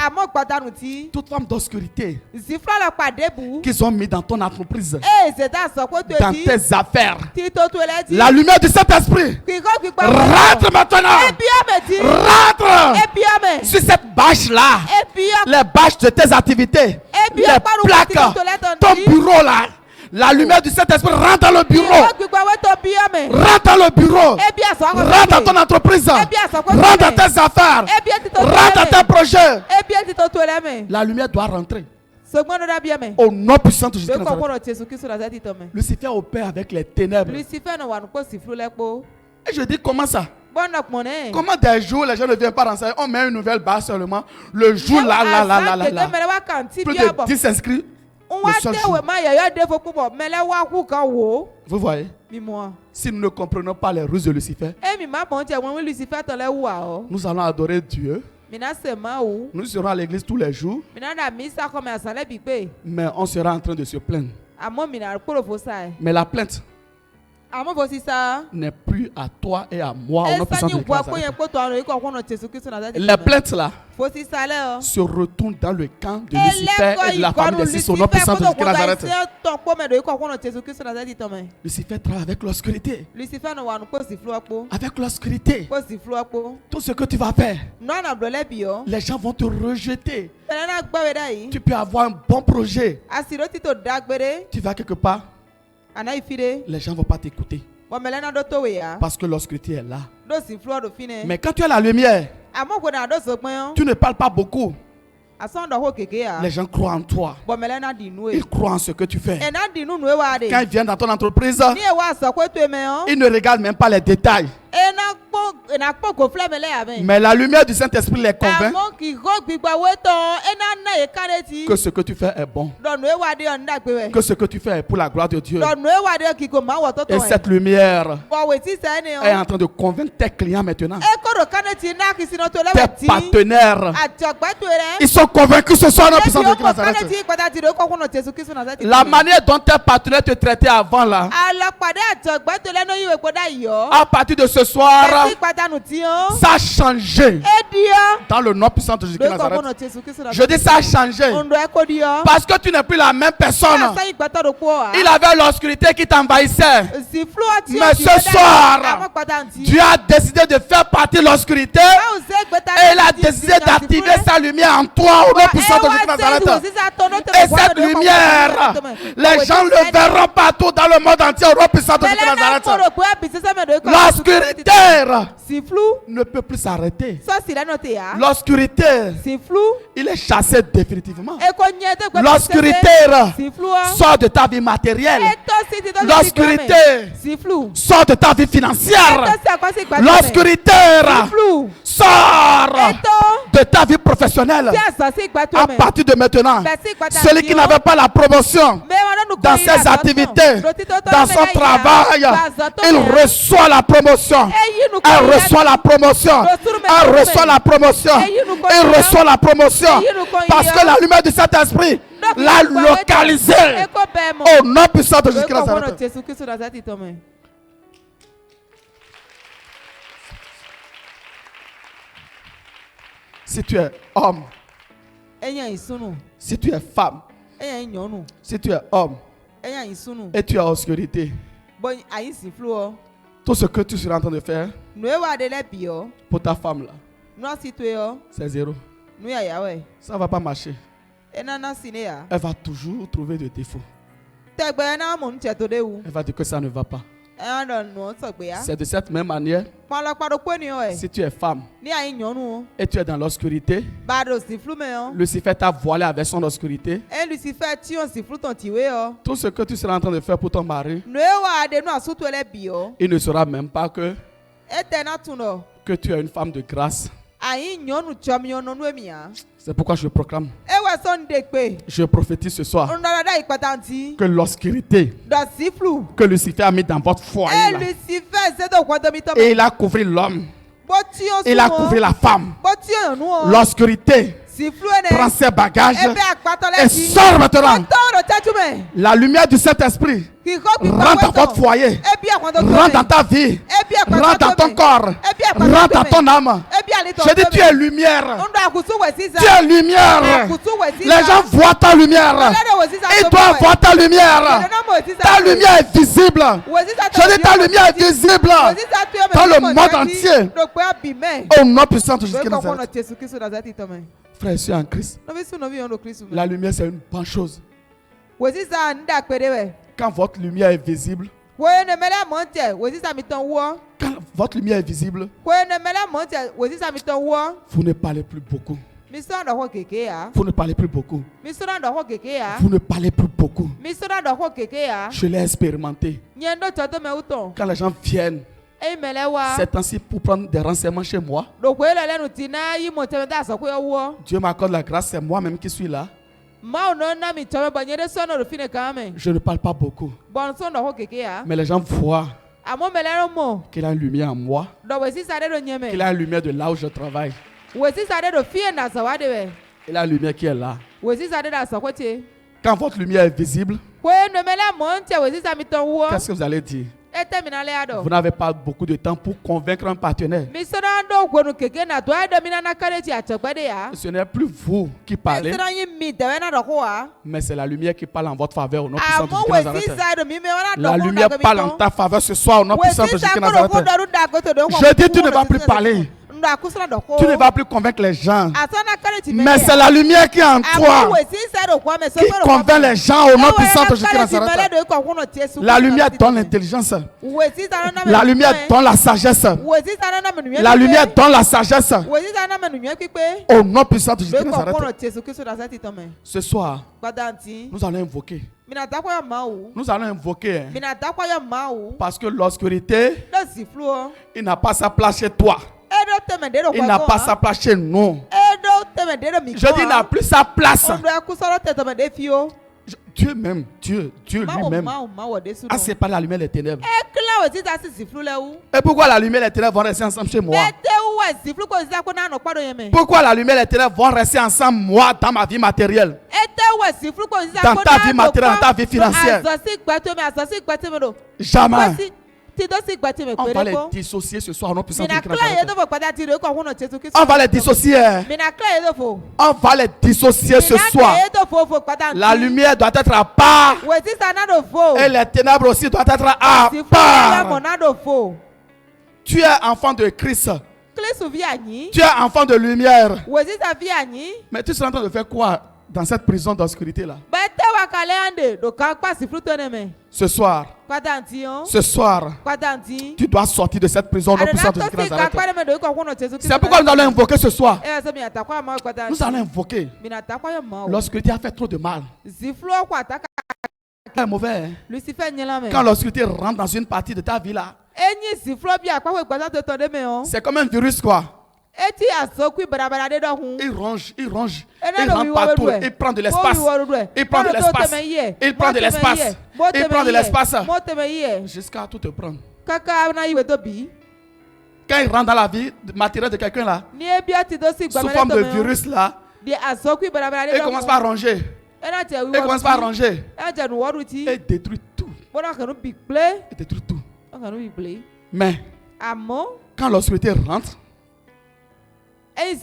toute forme d'obscurité qui sont mis dans ton entreprise, dans tes affaires, la lumière du Saint-Esprit rentre maintenant. Rentre sur cette bâche-là, les bâches de tes activités, les plaques, ton bureau là. La lumière du Saint-Esprit rentre dans le bureau. Rentre dans le bureau. Rentre dans ton entreprise. Rentre dans tes affaires. Rentre dans tes projets. La lumière doit rentrer. Au nom puissant de Jésus-Christ. Lucifer opère avec les ténèbres. Et je dis comment ça? Comment des jours les gens ne viennent pas renseigner? On met une nouvelle base seulement. Le jour là. Plus de 10 inscrits. Vous voyez? Si nous ne comprenons pas les ruses de Lucifer, nous allons adorer Dieu. Nous serons à l'église tous les jours. Mais on sera en train de se plaindre. Mais la plainte n'est plus à toi et à moi au nom puissant de Nazareth. Les plaintes là se retournent dans le camp de Lucifer et de la famille des 6 au nom puissant de Nazareth. Lucifer travaille avec l'obscurité. Avec l'obscurité. Tout ce que tu vas faire, les gens vont te rejeter. Tu peux avoir un bon projet. Tu vas quelque part, les gens ne vont pas t'écouter. Parce que l'obscurité est là. Mais quand tu as la lumière, tu ne parles pas beaucoup. Les gens croient en toi. Ils croient en ce que tu fais. Quand ils viennent dans ton entreprise, ils ne regardent même pas les détails. Mais la lumière du Saint-Esprit les convainc que ce que tu fais est bon. Que ce que tu fais est pour la gloire de Dieu. Et cette lumière est en train de convaincre tes clients maintenant. Tes partenaires, ils sont convaincus ce soir dans la puissance de Nazareth. La manière dont tes partenaires te traitaient avant là, à partir de ce soir, ça a changé. Dans le nom puissant de Jésus-Christ Nazareth. Je dis ça a changé. Parce que tu n'es plus la même personne. Il avait l'obscurité qui t'envahissait. Mais ce soir, Dieu a décidé de faire partie de l'obscurité. Et il a décidé d'activer sa lumière en toi au nom puissant de Jésus-Christ Nazareth. Et cette lumière, les gens le verront partout dans le monde entier au nom puissant de Jésus-Christ Nazareth. L'obscurité ne peut plus s'arrêter. L'obscurité, il est chassé définitivement. L'obscurité sort de ta vie matérielle. L'obscurité sort de ta vie financière. L'obscurité sort de ta vie professionnelle. À partir de maintenant, celui qui n'avait pas la promotion dans ses activités, dans son travail, il reçoit la promotion. Elle reçoit la promotion. Elle reçoit la promotion. Elle reçoit la promotion. Parce que la lumière du Saint-Esprit l'a localisé au nom puissant de Jésus-Christ. Si tu es homme, si tu es femme, si tu es homme et tu as obscurité, tout ce que tu seras en train de faire pour ta femme là, c'est zéro. Ça ne va pas marcher. Elle va toujours trouver des défauts. Elle va dire que ça ne va pas. C'est de cette même manière, si tu es femme et tu es dans l'obscurité, Lucifer t'a voilé avec son obscurité. Tout ce que tu seras en train de faire pour ton mari, il ne saura même pas que tu es une femme de grâce. C'est pourquoi je proclame, je prophétise ce soir que l'obscurité que Lucifer a mis dans votre foyer là, et il a couvert l'homme, il a couvert la femme, l'obscurité prend ses bagages et sort maintenant. La lumière du Saint-Esprit rentre dans votre foyer, rentre dans ta vie, rentre dans ton corps, rentre dans ton âme. Je dis, tu es lumière. Tu es lumière. Les gens voient ta lumière. Ils doivent voir ta lumière. Ta lumière est visible. Je dis, ta lumière est visible dans le monde entier. Au nom puissant de Jésus-Christ. Frère, je suis en Christ. La lumière, c'est une bonne chose. Quand votre lumière est visible, quand votre lumière est visible, vous ne parlez plus beaucoup. Vous ne parlez plus beaucoup. Vous ne parlez plus beaucoup. Je l'ai expérimenté. Quand les gens viennent c'est ainsi pour prendre des renseignements chez moi, Dieu m'accorde la grâce, c'est moi-même qui suis là. Je ne parle pas beaucoup. Mais les gens voient qu'il a une lumière en moi, qu'il a une lumière de là où je travaille. Il a une lumière qui est là. Quand votre lumière est visible, qu'est-ce que vous allez dire? Vous n'avez pas beaucoup de temps pour convaincre un partenaire. Ce n'est plus vous qui parlez, mais c'est la lumière qui parle en votre faveur au nom puissant de Jésus Nazareth. La lumière parle en ta faveur ce soir au nom puissant de Jésus Nazareth. Je dis, tu ne vas plus parler. Tu ne vas plus convaincre les gens. Mais c'est la lumière qui est en toi qui convainc les gens au nom puissant de Jésus Nazareth. La lumière donne l'intelligence. La lumière donne la sagesse. La lumière donne la sagesse. Au nom puissant de Jésus Nazareth. Ce soir, nous allons invoquer. Nous allons invoquer. Parce que l'obscurité, il n'a pas sa place chez toi. Il n'a pas sa place chez nous. Je dis, il n'a plus sa place. Dieu même, Dieu lui-même a séparé la lumière et les ténèbres. Et pourquoi la lumière et les ténèbres vont rester ensemble chez moi? Pourquoi la lumière et les ténèbres vont rester ensemble, moi, dans ma vie matérielle? Dans ta vie matérielle, dans ta vie financière? Jamais. On va les dissocier ce soir. On va les dissocier. On va les dissocier ce soir. La lumière doit être à part. Et les ténèbres aussi doivent être à part. Tu es enfant de Christ. Tu es enfant de lumière. Mais tu seras en train de faire quoi dans cette prison d'obscurité là? Ce soir, tu dois sortir de cette prison. C'est pourquoi nous allons invoquer ce soir. Nous allons invoquer. L'obscurité a fait trop de mal. C'est mauvais. Quand l'obscurité rentre dans une partie de ta vie là, c'est comme un virus quoi. Il ronge, il rentre partout, il prend de l'espace, il prend de l'espace, jusqu'à tout te prendre. Quand il rentre dans la vie matérielle de quelqu'un là, sous forme de virus là, il commence par ronger, et détruit tout. Mais quand l'obscurité rentre,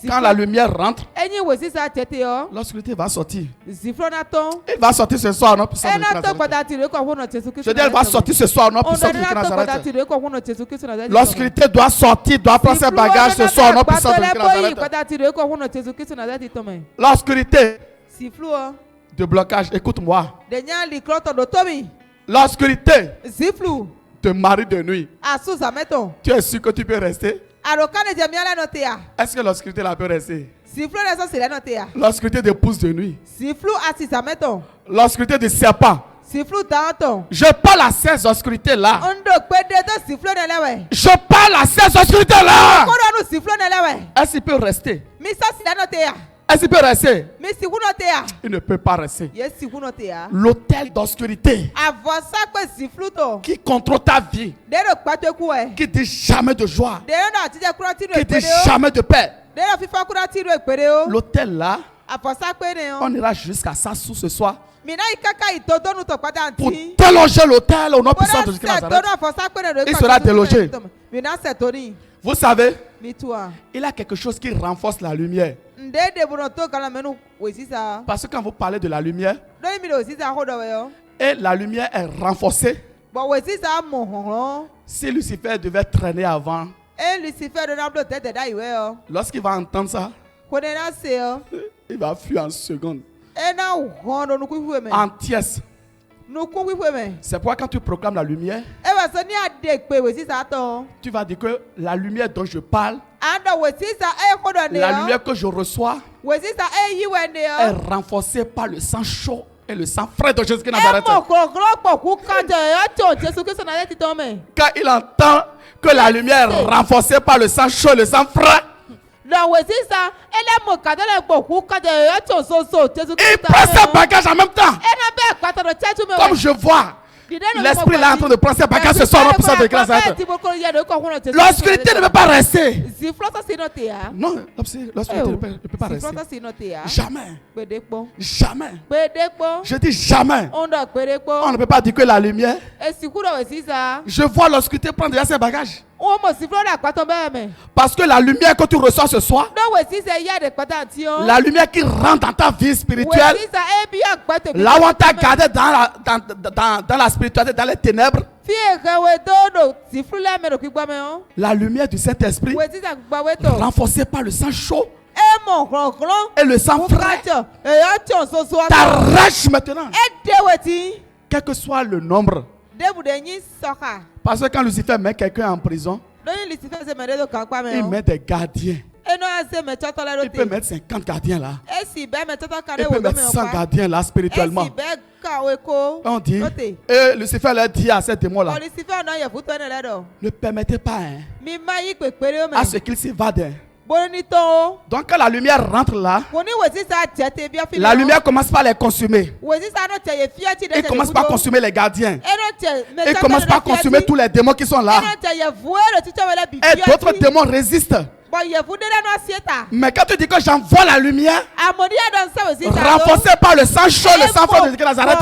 quand la lumière rentre, l'obscurité va sortir. Il va sortir ce soir, non? Je dis, elle va sortir ce soir, non? L'obscurité doit sortir, doit prendre ses bagages ce soir, non? L'obscurité de blocage, écoute-moi. L'obscurité de mari de nuit. Tu es sûr que tu peux rester? Est-ce que l'obscurité là peut rester? L'obscurité de pouce de nuit. L'obscurité de serpent. Je parle à ces obscurités là. Je parle à ces obscurités là. Est-ce qu'il peut rester? Est-ce qu'il peut rester? Il ne peut pas rester. L'autel d'obscurité qui contrôle ta vie, qui dit jamais de joie, qui dit jamais de paix. L'autel là, on ira jusqu'à sa source ce soir pour déloger l'autel au nom puissant de Jésus-Christ. Il sera délogé. Vous savez, il y a quelque chose qui renforce la lumière. Parce que quand vous parlez de la lumière, et la lumière est renforcée, si Lucifer devait traîner avant, lorsqu'il va entendre ça, il va fuir en seconde, en tiers. C'est pourquoi quand tu proclames la lumière, tu vas dire que la lumière dont je parle, la lumière que je reçois, est renforcée par le sang chaud et le sang frais de Jésus-Christ Nazareth. Quand il entend que la lumière est renforcée par le sang chaud et le sang frais, il prend ses bagages en même temps. Comme je vois L'esprit là en train de prendre ses bagages ce soir, puissant de grâce. L'obscurité ne peut pas rester. Non, l'obscurité ne peut pas rester. Jamais. Jamais. Je dis jamais. On ne peut pas dire que la lumière. Je vois l'obscurité prendre déjà ses bagages. Parce que la lumière que tu reçois ce soir, la lumière qui rentre dans ta vie spirituelle, là où on t'a gardé dans la spiritualité, dans les ténèbres, la lumière du Saint-Esprit, renforcée par le sang chaud et le sang frais, t'arrache maintenant, quel que soit le nombre. Parce que quand Lucifer met quelqu'un en prison, il met des gardiens. Il peut mettre 50 gardiens là. Il peut mettre 100 gardiens là spirituellement. On dit, et Lucifer leur dit à ces démons là, ne permettez pas à ce qu'ils s'évadent. Donc quand la lumière rentre là, la lumière commence par les consumer. Il commence par consommer les gardiens. Il commence par consommer tous les démons qui sont là. Et d'autres démons résistent. Mais quand tu dis que j'envoie la lumière, renforcée par le sang chaud, le sang fort de Nazareth,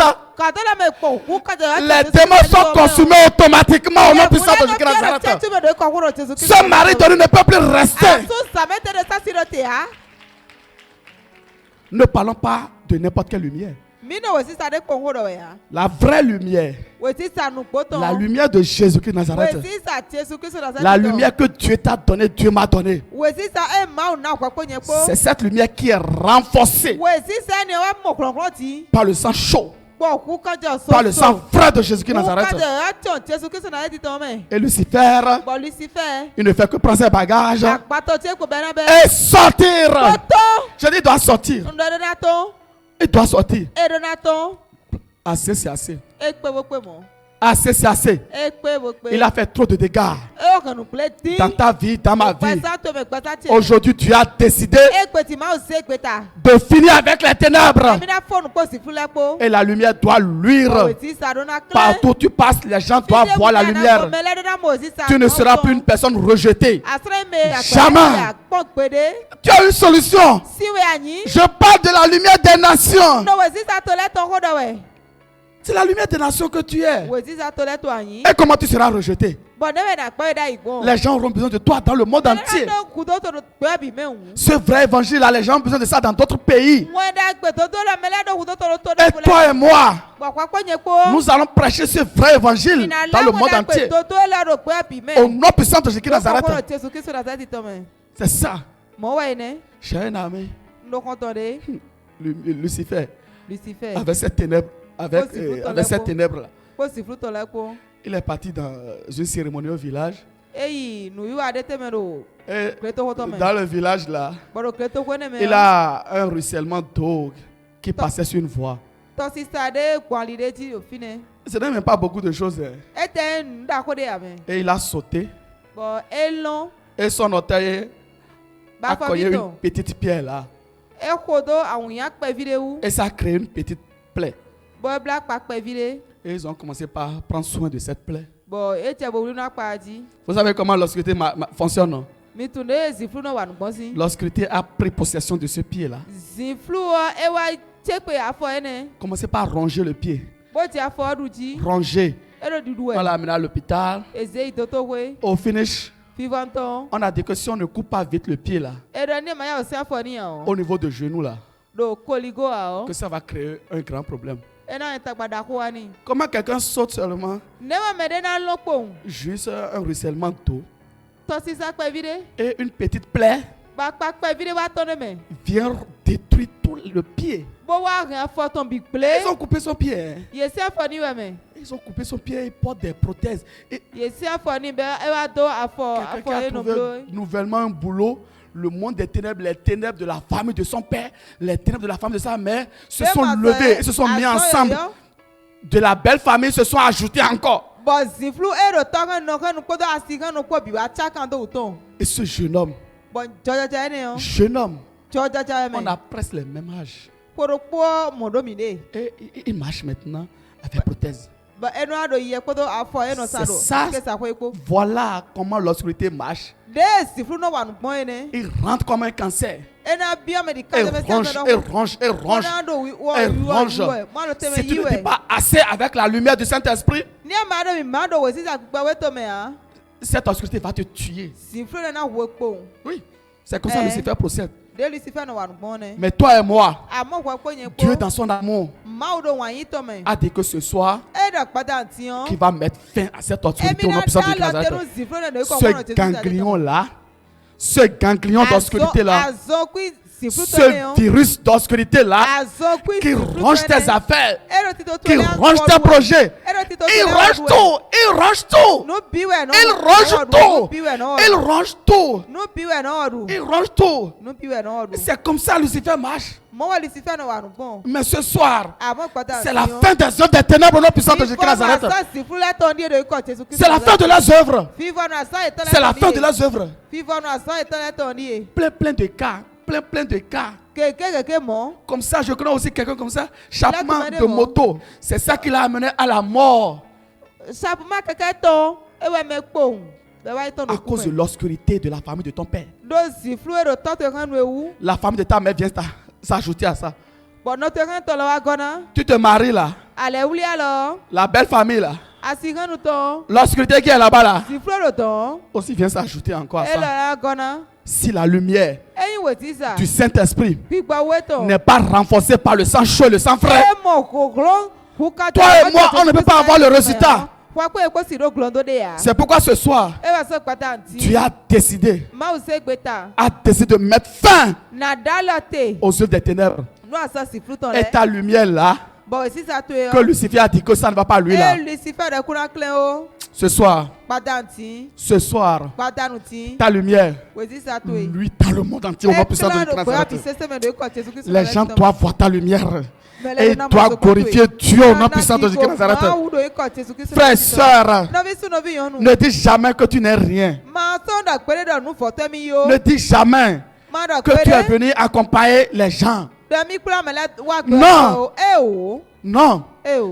les démons sont consumés automatiquement au nom puissant de Nazareth. Ce mari de nous ne peut plus rester. Ne parlons pas de n'importe quelle lumière. La vraie lumière, la lumière de Jésus-Christ de Nazareth, la lumière que Dieu t'a donnée, Dieu m'a donnée. C'est cette lumière qui est renforcée par le sang chaud, par le sang frais de Jésus-Christ de Nazareth. Et Lucifer, il ne fait que prendre ses bagages et sortir. Je dis, il doit sortir. Il doit sortir. Assez, c'est assez. Assez, c'est assez. Il a fait trop de dégâts dans ta vie, dans ma vie. Aujourd'hui, tu as décidé de finir avec les ténèbres. Et la lumière doit luire. Partout où tu passes, les gens doivent voir la lumière. Tu ne seras plus une personne rejetée. Jamais. Tu as une solution. Je parle de la lumière des nations. C'est la lumière des nations que tu es. Et comment tu seras rejeté? Les gens auront besoin de toi dans le monde entier. Ce vrai évangile là, les gens ont besoin de ça dans d'autres pays. Et toi et moi, nous allons prêcher ce vrai évangile dans le monde entier. Au nom puissant de Jésus Nazareth. C'est ça. Cher ami, Lucifer, avec cette ténèbre. Avec cette ténèbre là, il est parti dans une cérémonie au village. Et dans le village là, il a un ruissellement d'eau qui passait sur une voie. Ce n'est même pas beaucoup de choses. Et il a sauté. Et son orteil a cogné une petite pierre là. Et ça a créé une petite plaie. Et ils ont commencé par prendre soin de cette plaie. Vous savez comment l'obscurité fonctionne, non? L'obscurité a pris possession de ce pied-là. Commencez par ronger le pied. Ronger. On l'a amené à l'hôpital. Au finish, on a dit que si on ne coupe pas vite le pied là, au niveau de genou là, que ça va créer un grand problème. Comment quelqu'un saute seulement, juste un ruissellement d'eau et une petite plaie vient détruire tout le pied. Ils ont coupé son pied. Ils ont coupé son pied, ils portent des prothèses. Quelqu'un qui a trouvé nouvellement un boulot. Le monde des ténèbres, les ténèbres de la famille de son père, les ténèbres de la famille de sa mère se sont levés et se sont mis ensemble. De la belle famille se sont ajoutés encore. Et ce jeune homme, on a presque le même âge. Et il marche maintenant avec prothèse. C'est ça. Voilà comment l'obscurité marche. Il rentre comme un cancer. Et ronge. Si tu ne dis pas assez avec la lumière du Saint-Esprit, cette obscurité va te tuer. Oui, c'est comme ça que Lucifer procède. Mais toi et moi, Dieu dans son amour a dit que ce soir, qui va mettre fin à cette obscurité au nom puissant de Nazareth. Ce ganglion d'obscurité-là, ce virus d'obscurité-là, qui ronge tes affaires, qui ronge tes projets, il ronge tout, il ronge tout, il ronge tout, il ronge tout, il ronge tout. C'est comme ça Lucifer marche. Mais ce soir, c'est la fin des œuvres des ténèbres au nom puissant de Jésus-Christ Nazareth. C'est la fin de leurs œuvres. C'est la fin de leurs œuvres. Plein de cas. Plein de cas. Comme ça, je connais aussi quelqu'un comme ça. Chapement de moto. C'est ça qui l'a amené à la mort. À cause de l'obscurité de la famille de ton père. La famille de ta mère vient s'ajouter à ça. Tu te maries là. La belle famille là. L'obscurité qui est là-bas là. Aussi vient s'ajouter encore à ça. Si la lumière du Saint-Esprit n'est pas renforcée par le sang chaud et le sang frais, toi et moi, on ne peut pas avoir le résultat. C'est pourquoi ce soir, tu as décidé de mettre fin aux œuvres des ténèbres. Et ta lumière là, que Lucifer a dit que ça ne va pas lui là. Ce soir, ta lumière, lui dans le monde entier, au nom puissant de Nazareth. Les gens doivent voir ta lumière. Et ils doivent glorifier Dieu au nom puissant de Jésus Nazareth. Frères et sœurs, ne dis jamais que tu n'es rien. Ne dis jamais que tu es venu accompagner les gens. Non. Non.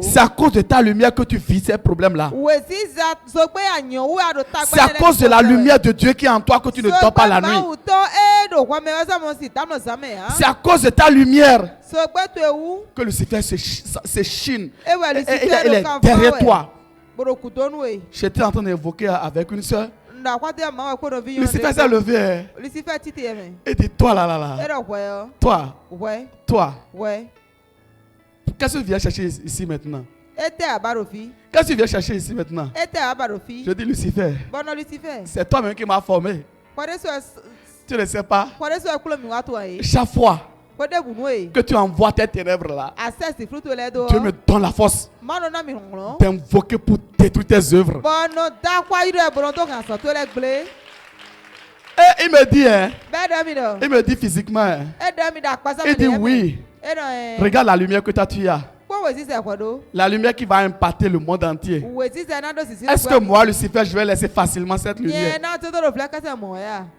C'est à cause de ta lumière que tu vis ces problèmes-là. C'est à cause de la lumière de Dieu qui est en toi que tu ne dors pas la nuit. C'est à cause de ta lumière que Lucifer se chine. Il est derrière toi. J'étais en train d'évoquer avec une soeur. Lucifer s'est levé. Et dit, toi là. Toi. Qu'est-ce que tu viens chercher ici maintenant? Qu'est-ce que tu viens chercher ici maintenant? Je dis Lucifer. C'est toi-même qui m'as formé. Tu ne sais pas. Chaque fois que tu envoies tes ténèbres là, Dieu me donne la force d'invoquer pour détruire tes œuvres. Et il me dit physiquement, il dit oui. Regarde la lumière que tu as. La lumière qui va impacter le monde entier. Est-ce que moi, Lucifer, je vais laisser facilement cette lumière?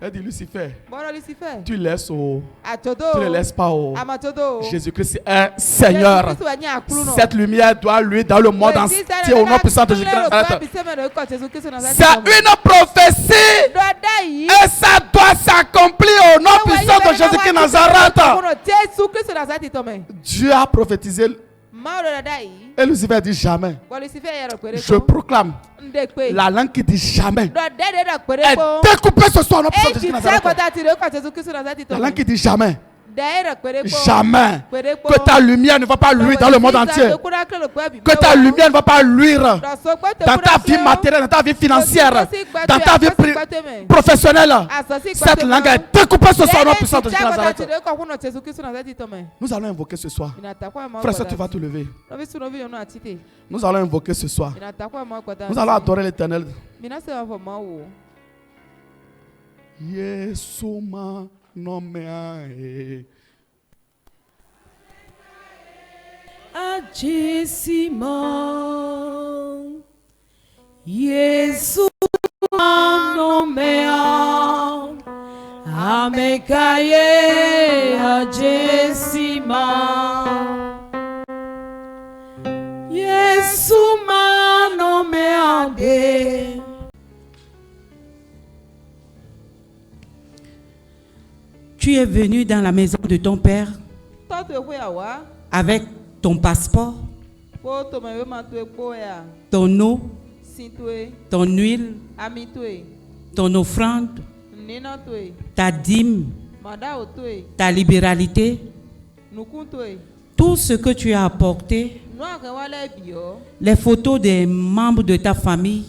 Elle dit Lucifer, tu laisses tu ne laisses pas Jésus-Christ est Seigneur. Cette lumière doit lui dans le monde entier au nom puissant de Jésus-Christ. C'est une prophétie et ça doit s'accomplir au nom puissant de Jésus-Christ Nazareth. Dieu a prophétisé. Et Lucifer dit jamais. Je proclame la langue qui dit jamais est découpée ce soir. La langue qui dit jamais. Jamais que ta lumière ne va pas luire dans le monde entier. Que ta lumière ne va pas luire dans ta vie matérielle, dans ta vie financière, dans ta vie professionnelle. Cette langue est découpée ce soir au nom puissant de Nazareth. Nous allons invoquer ce soir. Frère, tu vas te lever. Nous allons invoquer ce soir. Nous allons adorer l'Éternel. Yesuma no me ae. Agissimo Yesu no me a amekaye agissima Yesu ma Tu es venu dans la maison de ton père avec ton passeport, ton eau, ton huile, ton offrande, ta dîme, ta libéralité, tout ce que tu as apporté, les photos des membres de ta famille.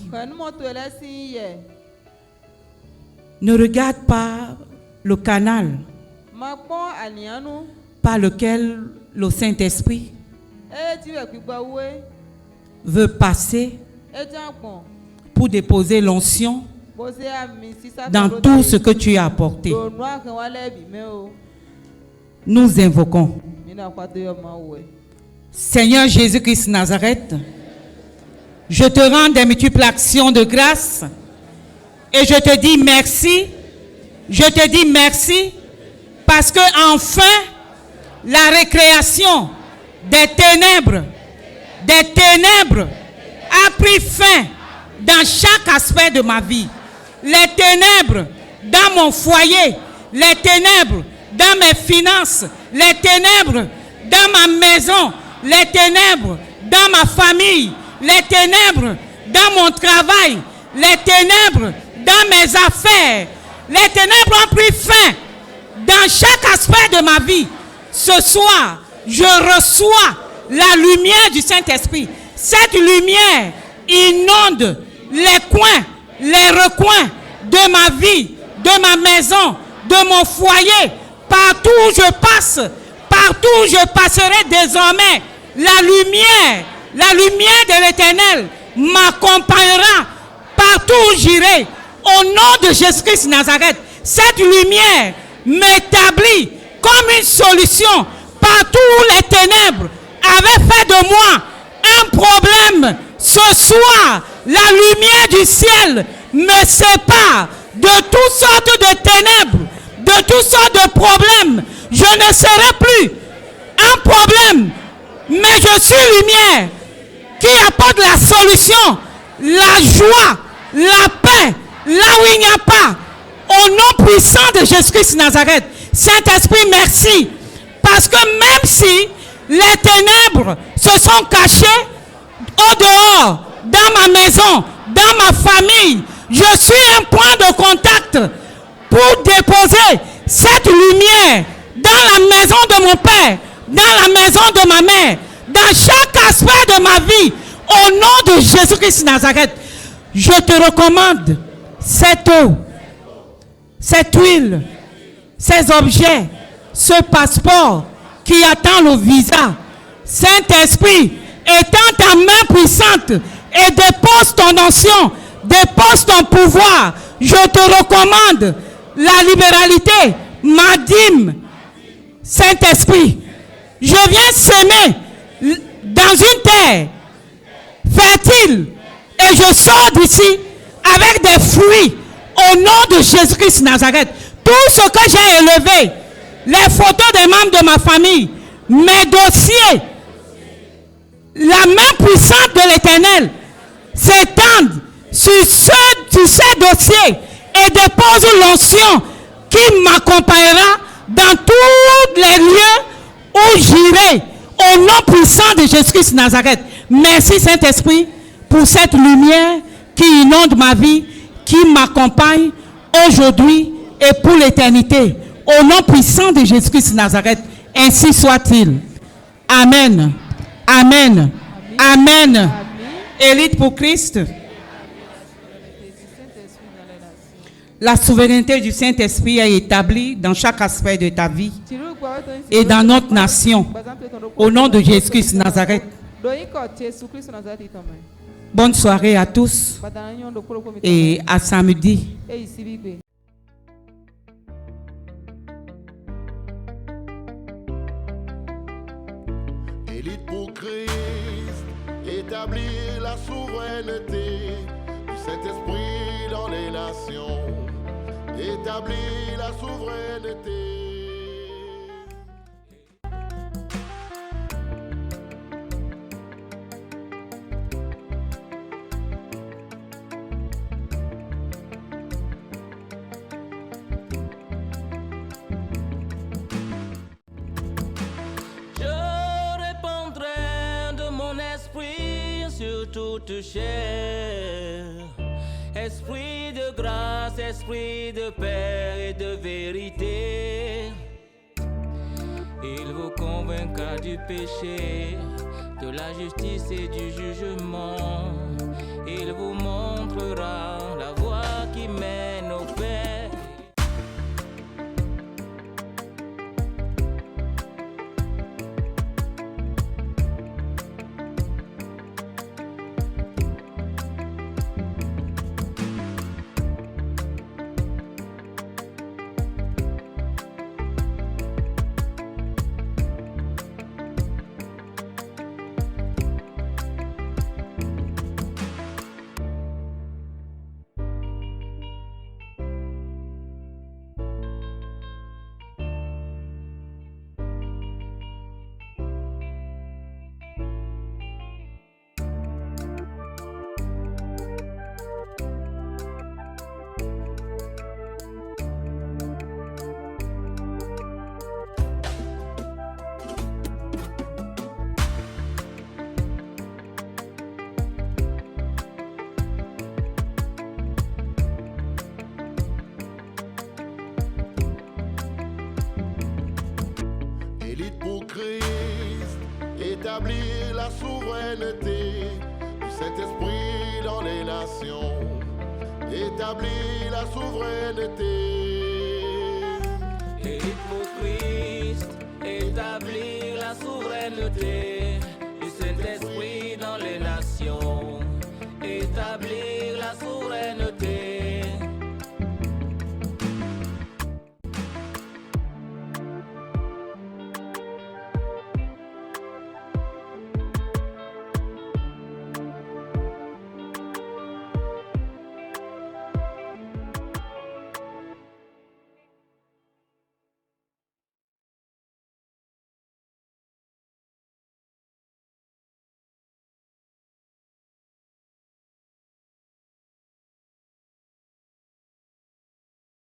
Ne regarde pas le canal par lequel le Saint-Esprit veut passer pour déposer l'onction dans tout ce que tu as apporté. Nous invoquons. Seigneur Jésus-Christ Nazareth, je te rends des multiples actions de grâce et je te dis merci. Je te dis merci parce que enfin la récréation des ténèbres a pris fin dans chaque aspect de ma vie. Les ténèbres dans mon foyer, les ténèbres dans mes finances, les ténèbres dans ma maison, les ténèbres dans ma famille, les ténèbres dans mon travail, les ténèbres dans mes affaires. Les ténèbres ont pris fin dans chaque aspect de ma vie. Ce soir, je reçois la lumière du Saint-Esprit. Cette lumière inonde les coins, les recoins de ma vie, de ma maison, de mon foyer. Partout où je passe, partout où je passerai désormais, la lumière de l'Éternel m'accompagnera partout où j'irai. Au nom de Jésus-Christ Nazareth, cette lumière m'établit comme une solution partout où les ténèbres avaient fait de moi un problème. Ce soir, la lumière du ciel me sépare de toutes sortes de ténèbres, de toutes sortes de problèmes. Je ne serai plus un problème, mais je suis lumière qui apporte la solution, la joie, la paix, là où il n'y a pas. Au nom puissant de Jésus-Christ Nazareth, Saint-Esprit, merci. Parce que même si les ténèbres se sont cachées au dehors, dans ma maison, dans ma famille, je suis un point de contact pour déposer cette lumière dans la maison de mon père, dans la maison de ma mère, dans chaque aspect de ma vie. Au nom de Jésus-Christ Nazareth, je te recommande cette eau, cette huile, ces objets, ce passeport qui attend le visa. Saint-Esprit, étends ta main puissante et dépose ton onction, dépose ton pouvoir. Je te recommande la libéralité, ma dîme. Saint-Esprit, je viens s'aimer dans une terre fertile et je sors d'ici avec des fruits au nom de Jésus-Christ Nazareth. Tout ce que j'ai élevé, les photos des membres de ma famille, mes dossiers, la main puissante de l'Éternel s'étend sur ces dossiers et dépose l'onction qui m'accompagnera dans tous les lieux où j'irai au nom puissant de Jésus-Christ Nazareth. Merci Saint-Esprit pour cette lumière qui inonde ma vie, qui m'accompagne aujourd'hui et pour l'éternité. Au nom puissant de Jésus-Christ Nazareth, ainsi soit-il. Amen. Amen. Amen. Amen. Élite pour Christ. La souveraineté du Saint-Esprit est établie dans chaque aspect de ta vie et dans notre nation. Au nom de Jésus-Christ Nazareth. Bonne soirée à tous et à samedi. Élite pour Christ, établir la souveraineté du Saint-Esprit dans les nations. Établir la souveraineté. sur toute chair. Esprit de grâce, esprit de paix et de vérité, il vous convaincra du péché, de la justice et du jugement. Il vous montrera la voie qui mène au Père. Établir la souveraineté du Saint-Esprit dans les nations. Établir la souveraineté. Élite pour Christ, établir la souveraineté du Saint-Esprit